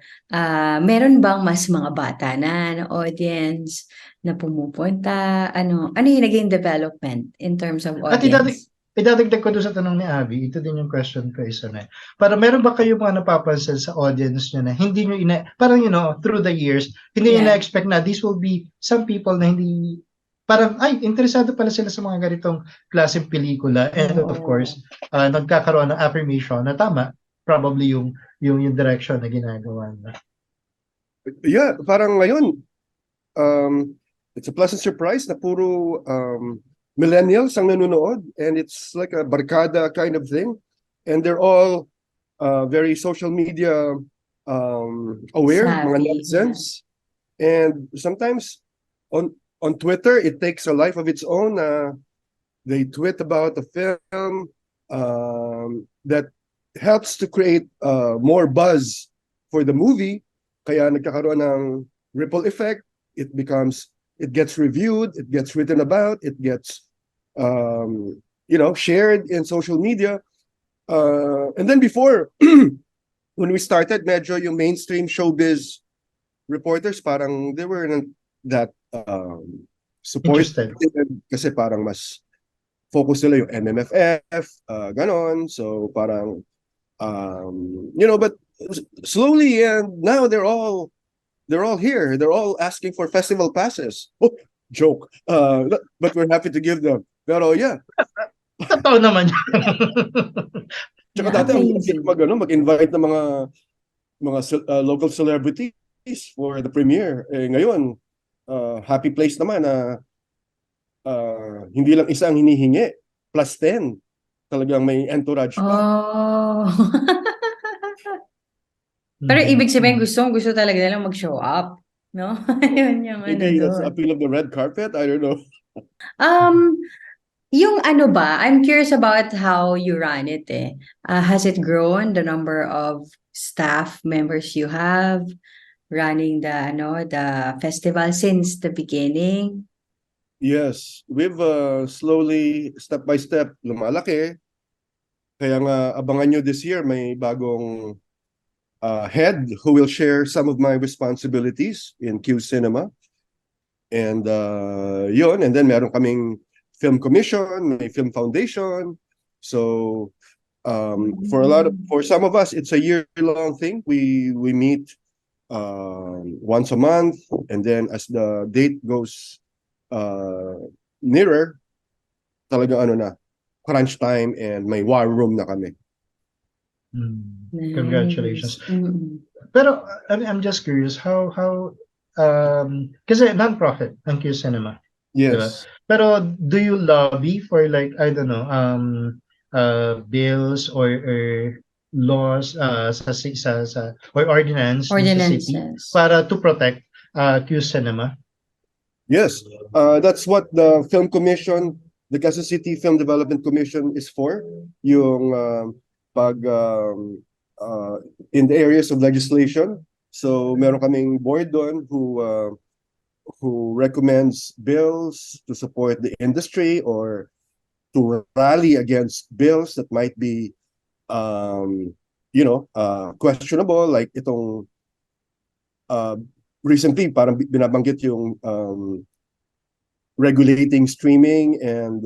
meron bang mas mga bata na audience na pumupunta? Ano yung naging development in terms of At audience? idadagdag ko doon sa tanong ni Avie, ito din yung question ko isa na. Para meron ba kayo mga napapansin sa audience nyo na hindi nyo parang through the years, hindi nyo na-expect na this will be some people na hindi, parang, interesado pala sila sa mga ganitong klaseng pelikula. And of course, nagkakaroon ng affirmation na tama, probably yung direction na ginagawa na. Yeah, parang ngayon, it's a pleasant surprise na puro millennials ang nanonood, and it's like a barkada kind of thing, and they're all very social media aware, mga netizens, and sometimes on Twitter it takes a life of its own. They tweet about the film that helps to create more buzz for the movie, kaya nagkakaroon ng ripple effect. It gets reviewed, it gets written about, it gets shared in social media. And then before, when we started, medyo yung mainstream showbiz reporters, parang they weren't that supported. Kasi parang mas focus nila yung MMFF, ganon. So parang, but slowly, and now they're all here. They're all asking for festival passes. Oh, joke. But we're happy to give them. Pero yeah. Totoo naman yan. Tsaka dati mag-invite ng mga local celebrities for the premiere. Ngayon, happy place naman na hindi lang isa ang hinihingi, plus 10. Talagang may entourage pa. Oh. Pero ibig sabihin, gusto talaga nilang mag-show up, no? Yun yung Maybe that's the doon. appeal of the red carpet. I don't know. Yung I'm curious about how you run it eh. Has it grown, the number of staff members you have running the festival since the beginning? Yes, we've slowly, step by step, lumalaki. Kaya nga, abangan nyo this year, may bagong head who will share some of my responsibilities in QCinema. And yun, and then meron kaming film commission, may film foundation. So for some of us, it's a year-long thing. We meet once a month, and then as the date goes nearer, talaga crunch time, and may war room na kami. Nice. Congratulations. Pero I'm just curious how kasi non-profit ang QCinema. Diba? Yes. Pero do you lobby for like, I don't know, bills or laws or ordinance dun sa city Ordinances. para to protect Q Cinema? Yes. That's what the Film Commission, the Quezon City Film Development Commission is for. Yung pag in the areas of legislation. So meron kaming board doon who recommends bills to support the industry or to rally against bills that might be questionable, like itong uh, recently parang binabanggit yung regulating streaming and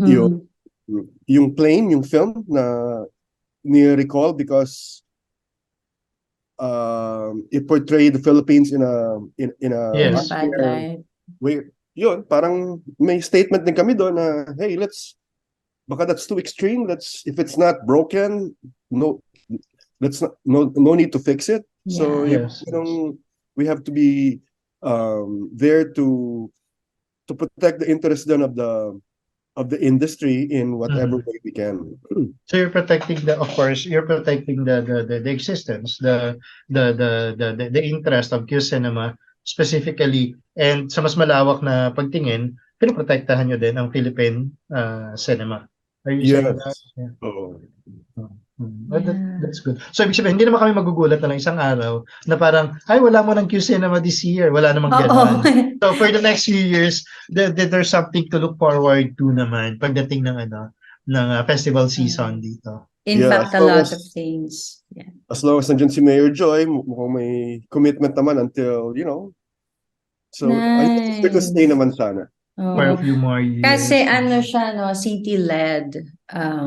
yung Mhm. yung plane, yung film na ni-recall because it portrayed the Philippines in a In a Yes. bad unfair light. way. Yun, parang may statement din kami doon na, hey, baka that's too extreme. If it's not broken, no, no need to fix it. So Yeah. Yes. we have to be there to protect the interest then of the industry in whatever way we can. So you're protecting of course, you're protecting the existence, the interest of Q Cinema specifically, and sa mas malawak na pagtingin, pinoprotektahan nyo din ang Philippine cinema. Are you saying that? Yes. Yeah. Oo. Oh, Yeah. that's good. So ibig sabihin, hindi naman kami magugulat na lang isang araw na parang, ay, wala mo ng Q Cinema this year. Wala namang Oo. ganon. So for the next few years, there's something to look forward to naman pagdating ng festival season dito. Yeah, Impact a lot of things. Yeah. as long as nandiyan si Mayor Joy, mukhang may commitment naman until, so I think it's here to stay Nice. naman sana. For a Oo. few more years. Kasi ano siya, no, city-led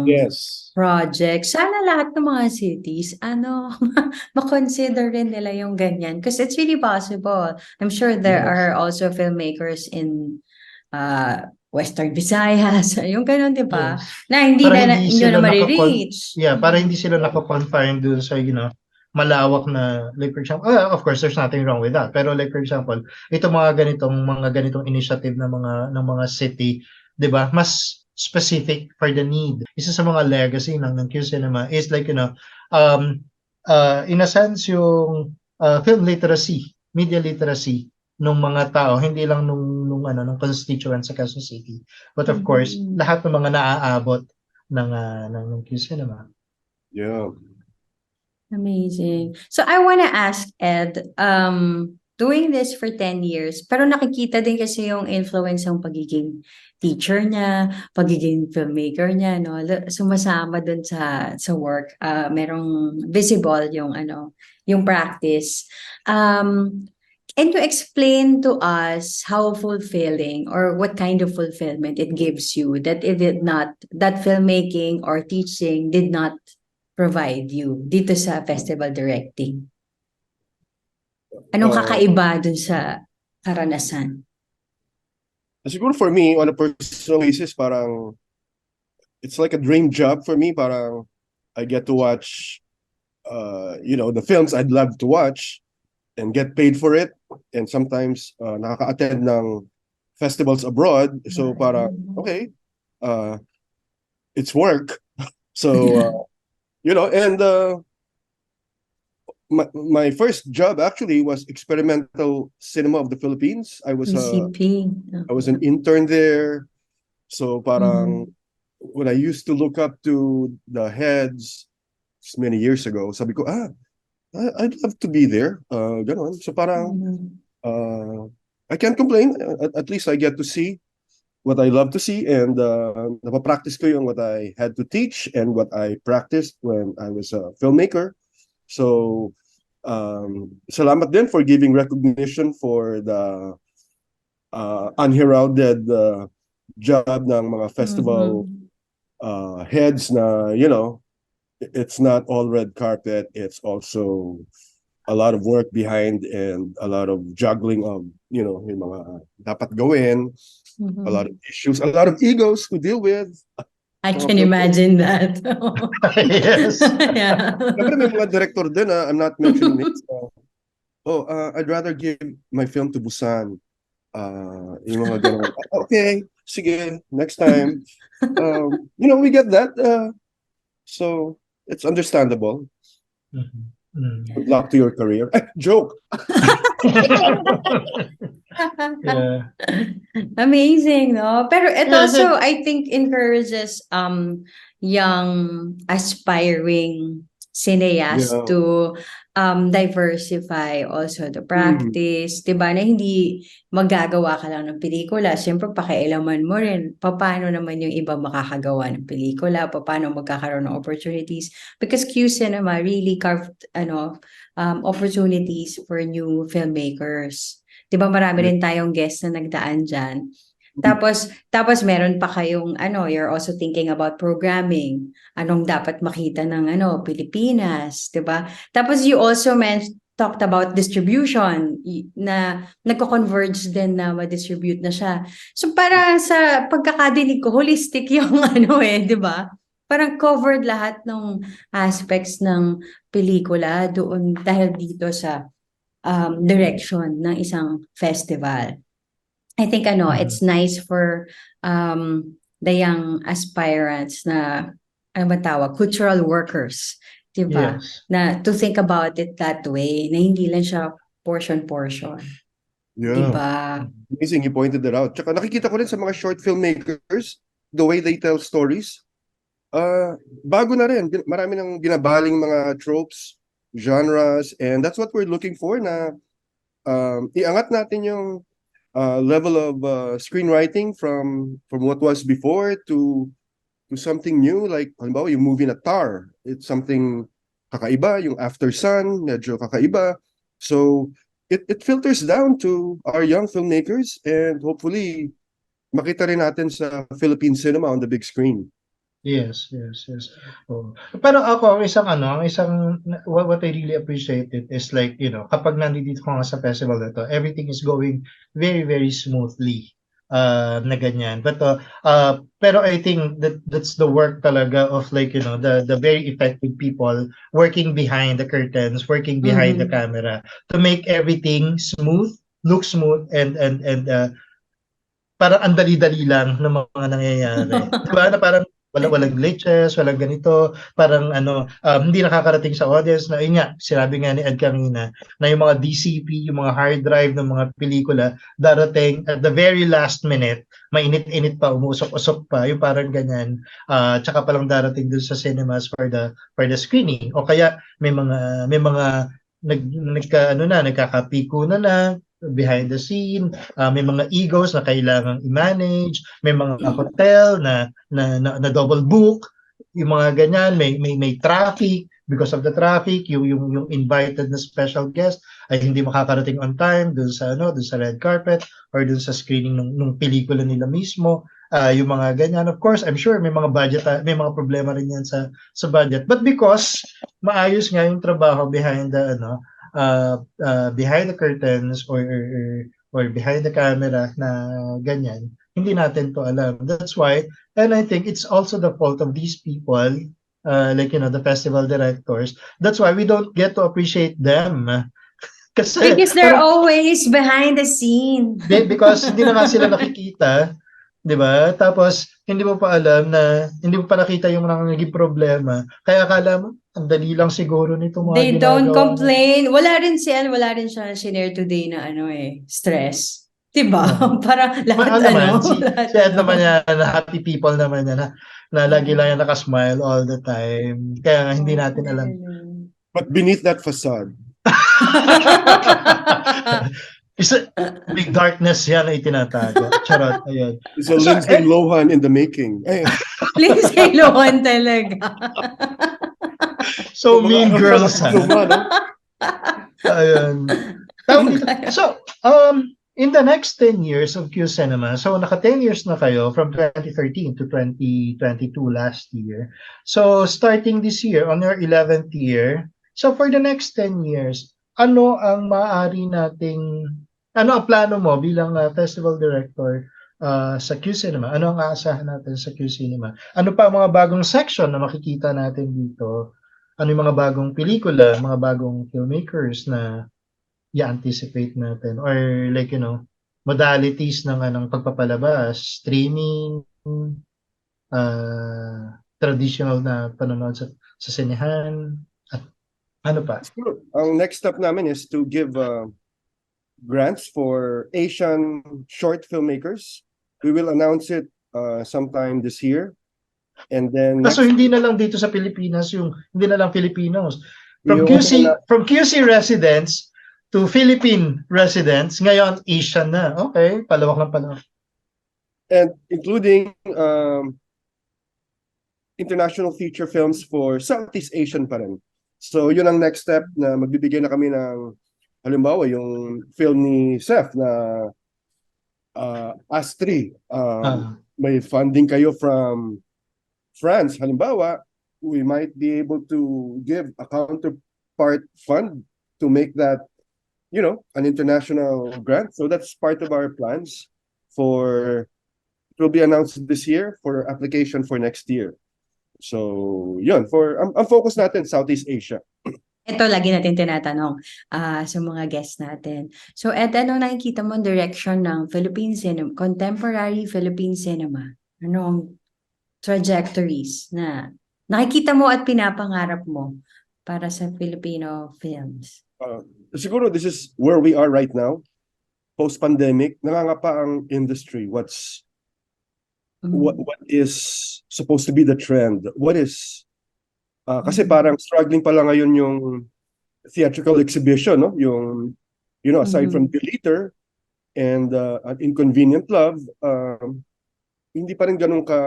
Yes. project. Sana lahat ng mga cities, makonsider rin nila yung ganyan. Because it's really possible. I'm sure there Yes. are also filmmakers in Western Visayas, yung ganun, di ba? Yes. Na hindi Para na hindi nyo sila na marireach. para hindi sila nakakonfine dun sa, malawak na, like for example, of course, there's nothing wrong with that. Pero like for example, ito mga ganitong initiative ng mga city, 'di ba? Mas specific for the need. Isa sa mga legacy ng Q Cinema is like, in a sense yung film literacy, media literacy nung mga tao, hindi lang nung constituents sa Quezon City. But of course, lahat ng mga naaabot ng Q Cinema. Yeah. Amazing. So I want to ask Ed, doing this for 10 years, pero nakikita din kasi yung influence ng pagiging teacher niya, pagiging filmmaker niya, no? Sumasama dun sa work. Merong visible yung practice. Can you explain to us how fulfilling or what kind of fulfillment it gives you that filmmaking or teaching did not provide you dito sa festival directing? Anong kakaiba dun sa karanasan? Siguro for me, on a personal basis, parang it's like a dream job for me. Parang I get to watch, the films I'd love to watch and get paid for it. And sometimes nakaka-attend ng festivals abroad. So parang, okay, it's work. So, and my first job actually was Experimental Cinema of the Philippines. I was an intern there. So parang when I used to look up to the heads many years ago, sabi ko, I'd love to be there. Ganon. So parang I can't complain. At least I get to see what I love to see, and napapractice ko yung what I had to teach and what I practiced when I was a filmmaker. So salamat din for giving recognition for the unheralded job ng mga festival heads na, it's not all red carpet. It's also a lot of work behind and a lot of juggling of, yung mga dapat gawin, a lot of issues, a lot of egos to deal with. I can imagine that. Yes. Yeah. Siyempre may mga director din, I'm not mentioning names. I'd rather give my film to Busan. Yung mga ganun. Okay, sige, next time. We get that. So it's understandable. Mhm. Mm. Good luck to your career. Joke. Yeah. Amazing, no? Pero it Yeah, also, I think, encourages young aspiring cineasts Yeah. to diversify also the Mm. practice, 'di ba? Na hindi magagawa ka lang ng pelikula. Siyempre, pakialaman mo rin paano naman yung iba makakagawa ng pelikula, paano magkakaroon ng opportunities. Because QCinema really carved opportunities for new filmmakers. 'Di ba marami Yeah. rin tayong guests na nagdaan diyan. Mm. Tapos meron pa kayong you're also thinking about programming. Anong dapat makita ng Pilipinas, 'di ba? Tapos you also talked about distribution na nagko-converge din na ma-distribute na siya. So para sa pagkakadinig ko, holistic yung 'di ba? Parang covered lahat ng aspects ng pelikula doon dahil dito sa direction ng isang festival. I think Mhm. it's nice for the young aspirants na ano ba tawag, cultural workers, 'di ba? Yes. Na to think about it that way, na hindi lang siya portion, 'di Yeah. ba? Amazing, you pointed that out. Tsaka nakikita ko rin sa mga short filmmakers, the way they tell stories, bago na rin. Marami nang ginabaling mga tropes, genres, and that's what we're looking for na iangat natin yung level of screenwriting from what was before to something new. Like, halimbawa, yung movie na Tar, it's something kakaiba. Yung After Sun, medyo kakaiba. So, it filters down to our young filmmakers and hopefully makita rin natin sa Philippine cinema on the big screen. Yes, yes, yes. Oo. Pero ako, ang isang what I really appreciate it is like, kapag nandito ka nga sa festival na 'to, everything is going very, very smoothly, na ganyan. Pero I think that's the work talaga of like, the very effective people working behind the curtains, working behind the Mhm. camera to make everything smooth, look smooth and parang ang dali-dali lang ng mga nangyayari. 'Di ba, na parang walang glitches, walang ganito, parang hindi nakakarating sa audience na yun nga, sinabi nga ni Ed kanina, na yung mga DCP, yung mga hard drive ng mga pelikula, darating at the very last minute, mainit-init pa, umuusok-usok pa, yung parang ganyan, tsaka pa lang darating dun sa cinemas for the screening. O kaya may mga nagkakapiko na behind the scene, may mga egos na kailangang i-manage, may mga hotel na double book, yung mga ganyan, may traffic, because of the traffic, yung invited na special guest ay hindi makakarating on time dun sa red carpet or dun sa screening ng pelikula nila mismo. Yung mga ganyan, of course, I'm sure may mga problema rin yan sa budget, but because maayos nga yung trabaho behind the curtains or behind the camera na ganyan, hindi natin to alam. That's why, and I think it's also the fault of these people, like, the festival directors. That's why we don't get to appreciate them. Kasi, Because they're parang, always behind the scene. because hindi na nga sila nakikita, 'di ba? Tapos hindi mo pa nakita yung mga naging problema. Kaya akala mo ang dali lang siguro nito mga They don't ginagawa na. complain. Wala rin siya shinare today na stress. 'Di ba? Oo. Para lahat Naman, si lahat si Ed naman yan, na happy people naman yan, na lagi lang yan naka-smile all the time. Kaya nga hindi natin alam. But beneath that facade, May darkness yan na itinatago. Charot, ayun. is a So, Lindsay Lohan in the making. Lindsay Lohan talaga. so mean girls, ha? Luma, no? Ayun. Tawag dito. So, in the next 10 years of QCinema, so naka 10 years na kayo from 2013 to 2022 last year. So, starting this year, on your 11th year, so for the next 10 years, ano ang plano mo bilang festival director sa QCinema? Ano ang aasahan natin sa QCinema? Ano pa ang mga bagong section na makikita natin dito? Ano yung mga bagong pelikula, mga bagong filmmakers na i-anticipate natin, or like, modalities ng anong pagpapalabas, streaming, traditional na panonood sa sinehan, at ano pa? Siguro, ang next step namin is to give grants for Asian short filmmakers. We will announce it sometime this year. And then So next, hindi na lang dito sa Pilipinas yung hindi na lang Filipinos. From i-open na, QC residents to Philippine residents, ngayon Asian na. Okay, palawak ng palawak. and including international feature films for Southeast Asian pa rin. So yun ang next step na magbibigay na kami ng halimbawa yung film ni Seth na Astri. May funding kayo from France, halimbawa, we might be able to give a counterpart fund to make that, you know, an international grant. So that's part of our plans for, it will be announced this year for application for next year. So, yun, ang focus natin, Southeast Asia. Ito lagi natin tinatanong sa mga guests natin. So, Ed, ano nakikita mo ang direction ng Philippine Cinema, contemporary Philippine Cinema? Ano ang trajectories na nakikita mo at pinapangarap mo para sa Filipino films? Siguro this is where we are right now. Post-pandemic, nangangapa ang industry. What is supposed to be the trend? What is kasi parang struggling pa lang ngayon yung theatrical exhibition, no? Yung, you know, aside from Deleter and An Inconvenient Love, hindi pa rin ganun ka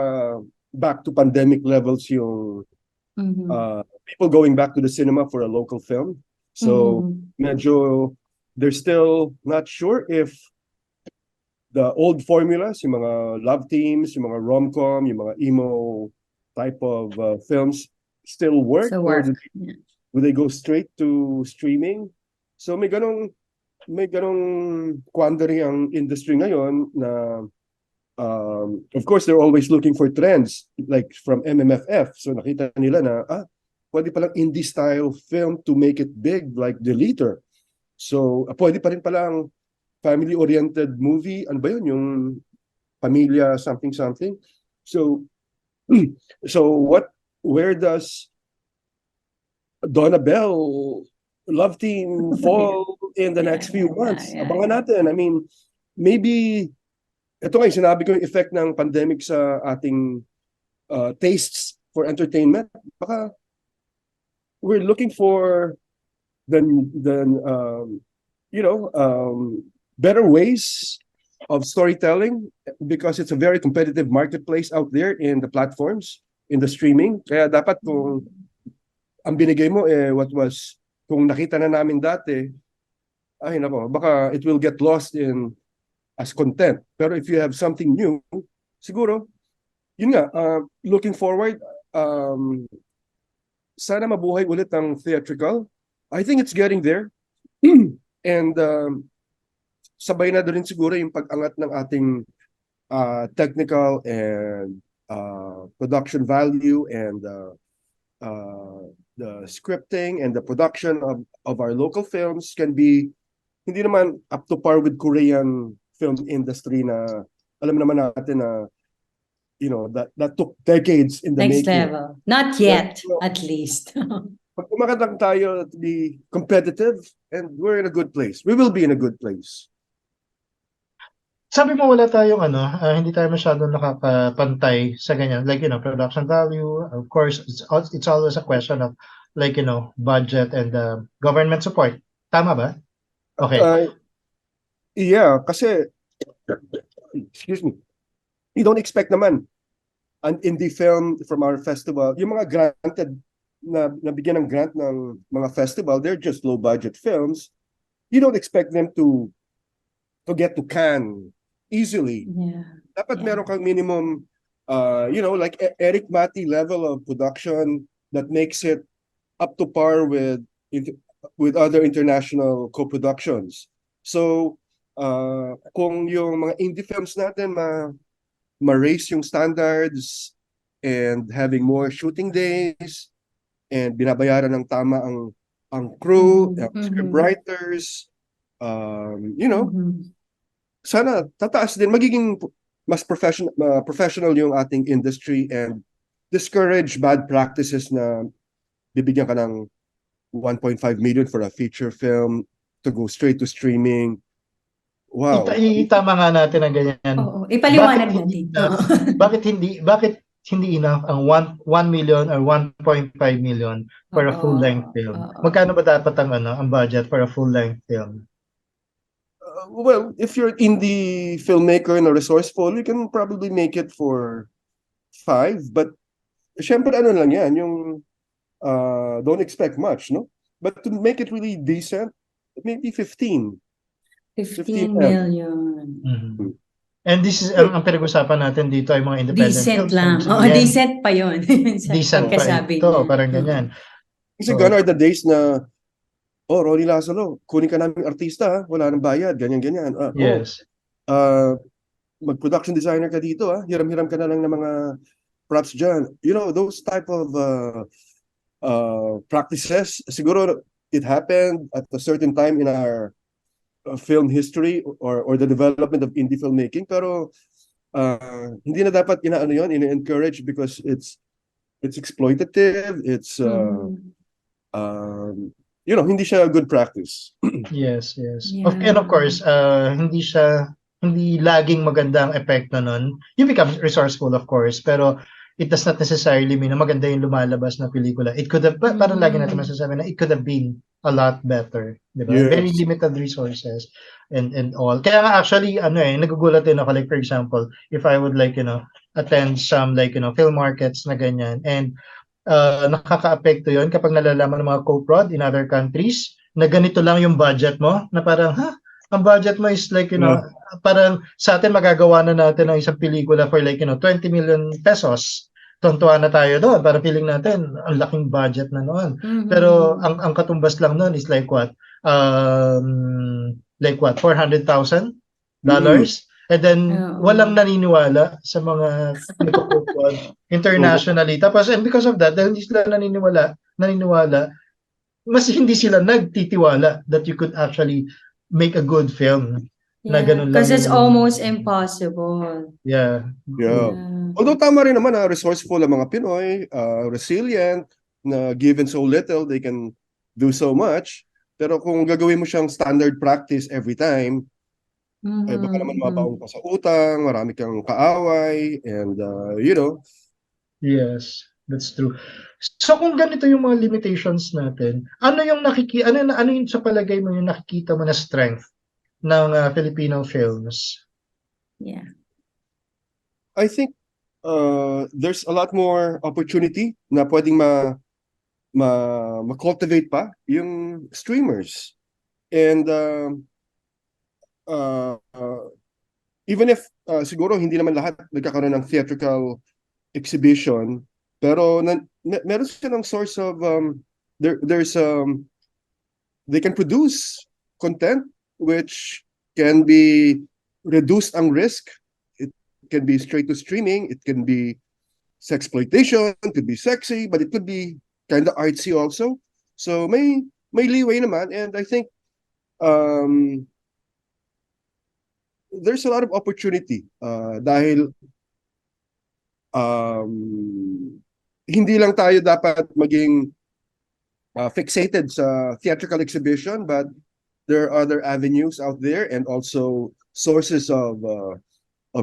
back to pandemic levels yung people going back to the cinema for a local film. So medyo they're still not sure if the old formulas, yung mga love teams, yung mga rom-com, yung mga emo type of films still work, or do they go straight to streaming? So may ganong quandary ang industry ngayon na of course they're always looking for trends like from MMFF. So nakita nila na pwede palang indie style film to make it big like Deleter. So pwede pa rin palang family-oriented movie. Ano ba yun? Yung pamilya something. So where does Donna Bell love team fall in the next few months? Abangan natin. I mean, maybe ito nga yung sinabi ko yung effect ng pandemic sa ating tastes for entertainment. Baka we're looking for better ways of storytelling because it's a very competitive marketplace out there in the platforms, in the streaming. Kaya dapat kung ang binigay mo kung nakita na namin dati, ay nako, baka it will get lost in as content. Pero if you have something new, siguro, yun nga, looking forward, sana mabuhay ulit ang theatrical. I think it's getting there. And sabay na doon siguro yung pag-angat ng ating technical and production value and the scripting and the production of our local films can be hindi naman up to par with Korean film industry na alam naman natin na you know that took decades in the next making. level. Not yet, at least. Pag umakat lang tayo to be competitive, and we're in a good place. We will be in a good place. Sabi mo wala tayong hindi tayo masyadong nakakapantay sa ganyan. Like, production value, of course, it's always a question of like, budget and government support. Tama ba? Okay. Yeah, kasi, excuse me, you don't expect naman an indie film from our festival. Yung mga granted na nabigyan ng grant ng mga festival, they're just low budget films. You don't expect them to get to Cannes easily. Dapat meron kang minimum, like Eric Mati level of production that makes it up to par with other international co-productions. So, kung yung mga indie films natin ma-raise yung standards and having more shooting days and binabayaran ng tama ang crew, scriptwriters, sana tataas din, magiging mas professional yung ating industry and discourage bad practices na bibigyan ka ng 1.5 million for a feature film to go straight to streaming. Wow. Itama nga natin ang ganyan. Oo, ipaliwanag natin. Oo. Bakit hindi enough ang 1 million or 1.5 million for a Oo, full-length film? oo. Magkano ba dapat ang budget for a full-length film? Well, if you're an indie filmmaker and resourceful, you can probably make it for 5. But syempre ano lang yan, yung don't expect much, no? But to make it really decent, maybe 15. 15 million. Mhm. And this is ang pinag-usapan natin dito ay mga independent Decent films. lang. Ibig Oo, sabihin, decent pa yun. decent pa Pagkasabi ito, niya. parang ganyan. Kasi So, gone are the days na, oh, Ronnie Lazaro, kunin ka namin artista, ha? Wala nang bayad, ganyan-ganyan. yes. Mag-production designer ka dito, hiram-hiram ka na lang ng mga props dyan. You know, those type of practices, siguro it happened at a certain time in our film history or the development of indie filmmaking, pero hindi na dapat inaano yon, ina-encourage because it's exploitative, it's hindi siya good practice. Yes. Yeah. And of course, hindi laging maganda ang epekto nun. You become resourceful, of course, pero it does not necessarily mean na maganda yung lumalabas na pelikula. It could have, parang lagi natin masasabi na it could have been a lot better, di ba? Yes. Very limited resources and all. Kaya nga actually, nagugulat din ako, like for example, if I would attend some film markets na ganyan, and nakaka-apekto yon kapag nalalaman ng mga co-prod in other countries na ganito lang yung budget mo, na parang, ang budget mo is parang sa atin magagawa na natin ang isang pelikula for 20 million pesos. Tontuwa na tayo doon, para feeling natin ang laking budget na noon. Pero ang katumbas lang noon is like what? $400,000? And then walang naniniwala sa mga nagpo-prod internationally. Tapos and because of that, dahil hindi sila naniniwala, mas hindi sila nagtitiwala that you could actually make a good film. Na ganun lang. Because it's almost impossible. Yeah. Although tama rin naman, resourceful ang mga Pinoy, resilient, na given so little, they can do so much. Pero kung gagawin mo siyang standard practice every time, baka naman mabaong ka sa utang, marami kang kaaway, and Yes, that's true. So kung ganito yung mga limitations natin, ano yung sa palagay mo yung nakikita mo na strength ng Filipino films? Yeah. I think there's a lot more opportunity na pwedeng ma-cultivate pa yung streamers. And even if siguro hindi naman lahat nagkakaroon ng theatrical exhibition, pero meron silang source of they can produce content which can be reduced ang risk. It can be straight to streaming, it can be sexploitation, it could be sexy, but it could be kind of artsy also. So may leeway naman, and I think there's a lot of opportunity dahil hindi lang tayo dapat maging fixated sa theatrical exhibition, but there are other avenues out there and also sources of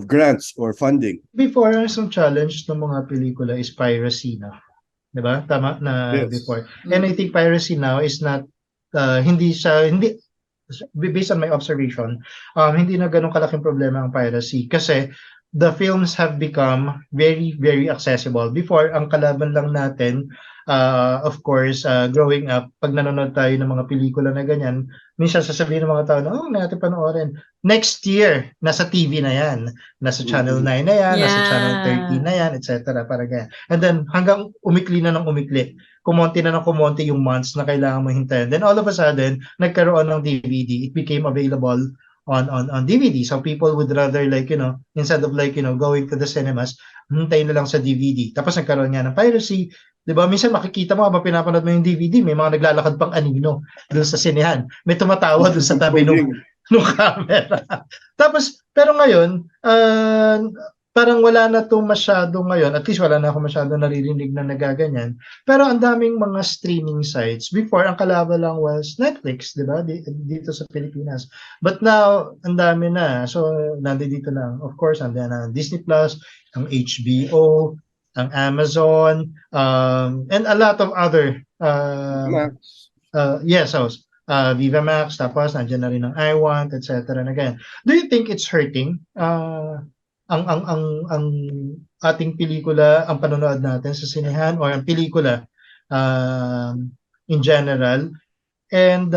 grants or funding. Before, some challenge ng mga pelikula is piracy na. Diba? Tama na. Yes. Before. And I think piracy now is not, based on my observation, hindi na ganun kalaking problema ang piracy. Kasi the films have become very, very accessible. Before, ang kalaban lang natin, of course, growing up, pag nanonood tayo ng mga pelikula na ganyan, minsan sasabihin ng mga tao na, natin panoorin. Next year, nasa TV na yan. Nasa Channel 9 na yan, nasa Channel 13 na yan, etc. Para ganyan. And then, hanggang umikli na ng umikli. Kumonti na ng kumonti yung months na kailangan mo hintayin. Then all of a sudden, nagkaroon ng DVD. It became available on DVD. So people would rather instead of going to the cinemas, hintayin na lang sa DVD. Tapos nagkaroon nga ng piracy. 'Di ba? Minsan makikita mo habang pinapanood mo yung DVD, may mga naglalakad pang anino doon sa sinehan. May tumatawa doon sa tabi no camera. Tapos, pero ngayon, parang wala na 'tong masyado ngayon, at least wala na ako masyadong naririnig na nagaganyan. Pero ang daming mga streaming sites. Before, ang kalaban lang was Netflix, di ba? Dito sa Pilipinas. But now, ang dami na. So, nandito lang. Of course, andiyan na ang Disney Plus, ang HBO, ang Amazon, and a lot of other Max. yes, so Viva Max, tapos nandiyan na rin ang I Want, etc. na ganyan. Do you think it's hurting ang ating pelikula, ang panonood natin sa sinehan or ang pelikula in general? And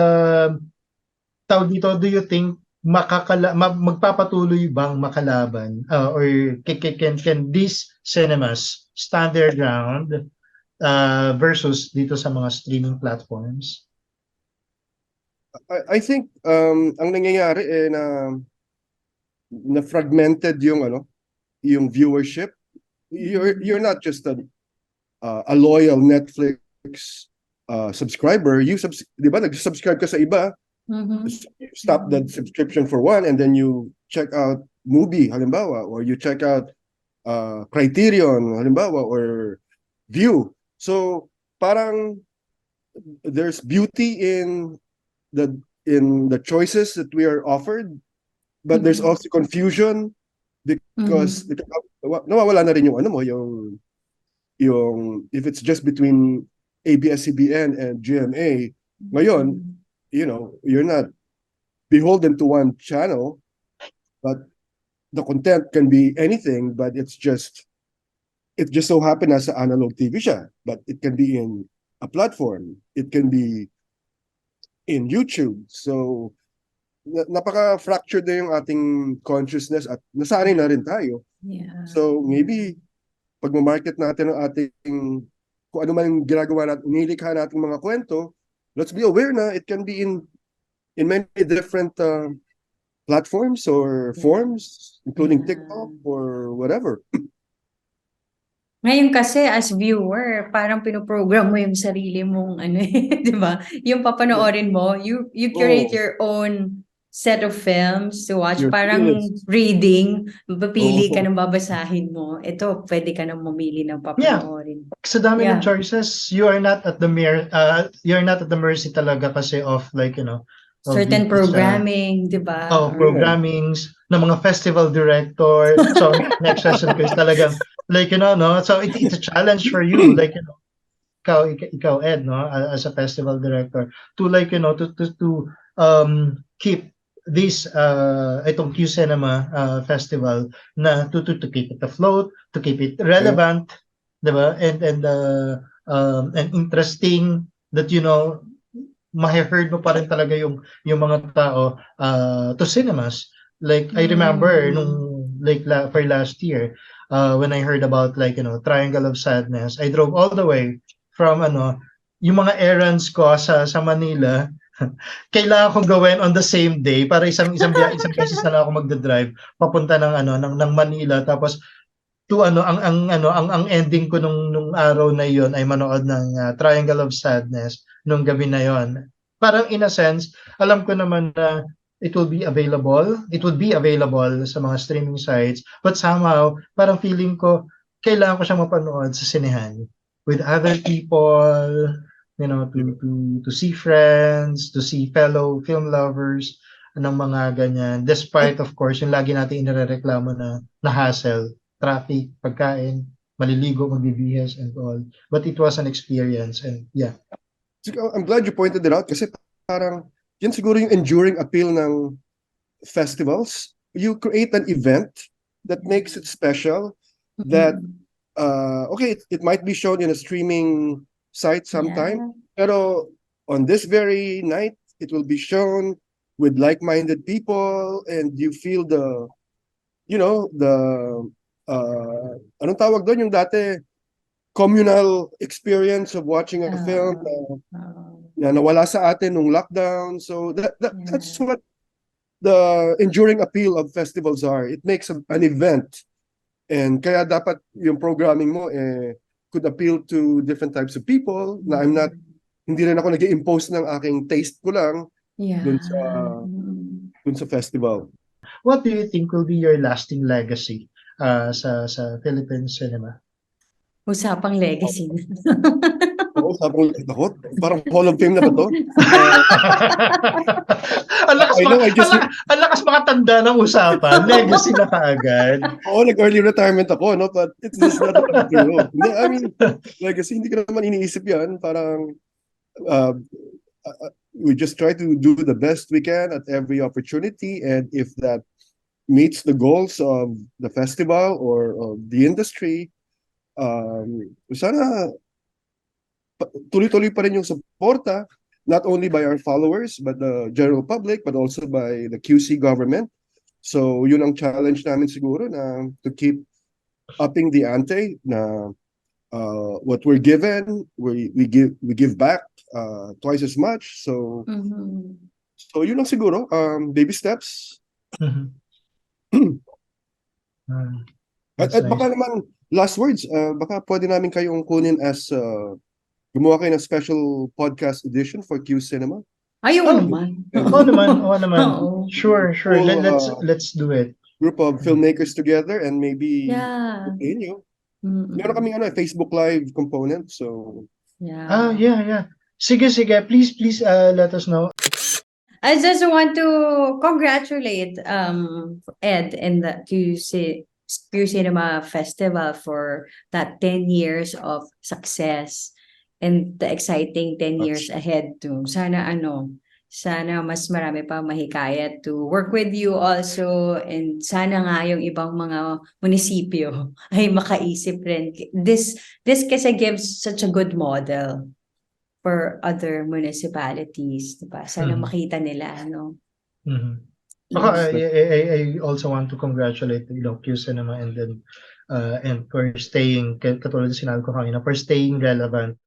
tawag dito, do you think magpapatuloy bang makalaban or can these cinemas stand their ground versus dito sa mga streaming platforms? I think ang nangyayari na fragmented yung yung viewership. You're not just a loyal Netflix subscriber. Di ba, nag-subscribe ka sa iba, stop the subscription for one and then you check out movie halimbawa, or you check out Criterion halimbawa, or View. So parang there's beauty in the choices that we are offered, but there's also confusion because nawawala na rin yung yung if it's just between ABS-CBN and GMA ngayon, you're not beholden to one channel, but the content can be anything, but it just so happened as analog TV siya, but it can be in a platform, it can be in YouTube. So napaka-fractured na yung ating consciousness at nasanay na rin tayo. Yeah. So maybe pag ma-market natin ang ating kung ano man ginagawa natin, nilikha nating mga kwento, let's be aware na it can be in many different platforms or forms, including TikTok or whatever. Ngayon kasi as viewer, parang pinoprogram mo yung sarili mong di ba? Yung papanoorin mo, you curate your own set of films to watch. Your Parang playlist. reading, papili ka ng babasahin mo. Ito, pwede ka nang mamili ng papanoorin. Sa dami ng choices, you are not at the mercy talaga kasi of certain programming, di ba? Programmings ng mga festival director. So next session ko is talagang so it's a challenge for you, ikaw Ed, as a festival director, to keep this itong QCinema festival na to keep it afloat, to keep it relevant, diba? And interesting, that ma-heard mo pa rin talaga yung mga tao to cinemas. Like I remember nung for last year, when I heard about Triangle of Sadness, I drove all the way from yung mga errands ko sa Manila. Kailangan kong gawin on the same day para isang beses na lang ako magda-drive papunta ng Manila, tapos to ang ending ko nung araw na yon ay manood ng Triangle of Sadness nung gabi na yon. Parang in a sense, alam ko naman na it would be available sa mga streaming sites, but somehow parang feeling ko kailangan ko siyang mapanood sa sinehan with other people, to see friends, to see fellow film lovers, ng mga ganyan, despite of course yung lagi natin inirereklamo na hassle, traffic, pagkain, maliligo, magbibihis and all, but it was an experience. And I'm glad you pointed it out kasi parang yun siguro yung enduring appeal ng festivals. You create an event that makes it special, that it might be shown in a streaming site sometime, pero on this very night it will be shown with like-minded people, and you feel the anong tawag doon, yung dati communal experience of watching a film na nawala sa atin nung lockdown. So that's what the enduring appeal of festivals are. It makes an event, and kaya dapat yung programming mo could appeal to different types of people, na hindi rin ako nag-impose ng aking taste ko lang dun sa dun sa festival. What do you think will be your lasting legacy sa Philippine cinema? Usapang legacy. Oo, sabi ko, parang Hall of Fame na ba to? Ang lakas I mga know, I just, ang lakas mga tanda ng usapan, legacy na kaagad. oo, nag-early retirement ako, no? But it's just not true. Hindi, I mean, legacy, hindi ko naman iniisip yan. Parang, uh, we just try to do the best we can at every opportunity. And if that meets the goals of the festival or of the industry, sana tuloy-tuloy pa rin yung suporta, not only by our followers, but the general public, but also by the QC government. So yun ang challenge namin siguro, na to keep upping the ante, na what we're given, we give back twice as much. So so yun lang siguro, baby steps. That's At nice. baka naman, last words, baka pwede namin kayong kunin as gumawa kayo ng special podcast edition for QCinema. Ayoko Oh, naman. Oo naman, oo naman. Oo. Sure. Full, Let's do it. Group of filmmakers together and maybe Yeah. you. Mm-mm. Meron kaming Facebook Live component, so Yeah. Yeah. Sige. Please, let us know. I just want to congratulate Ed and the QCinema Festival for that 10 years of success and the exciting 10 years ahead too. Sana mas marami pa mahikayat to work with you also, and sana nga yung ibang mga munisipyo ay makaisip rin. This kasi gives such a good model for other municipalities, diba? Sana makita nila, no? I also want to congratulate QCinema and then and for staying, katulad sinabi ko kanina, for staying relevant.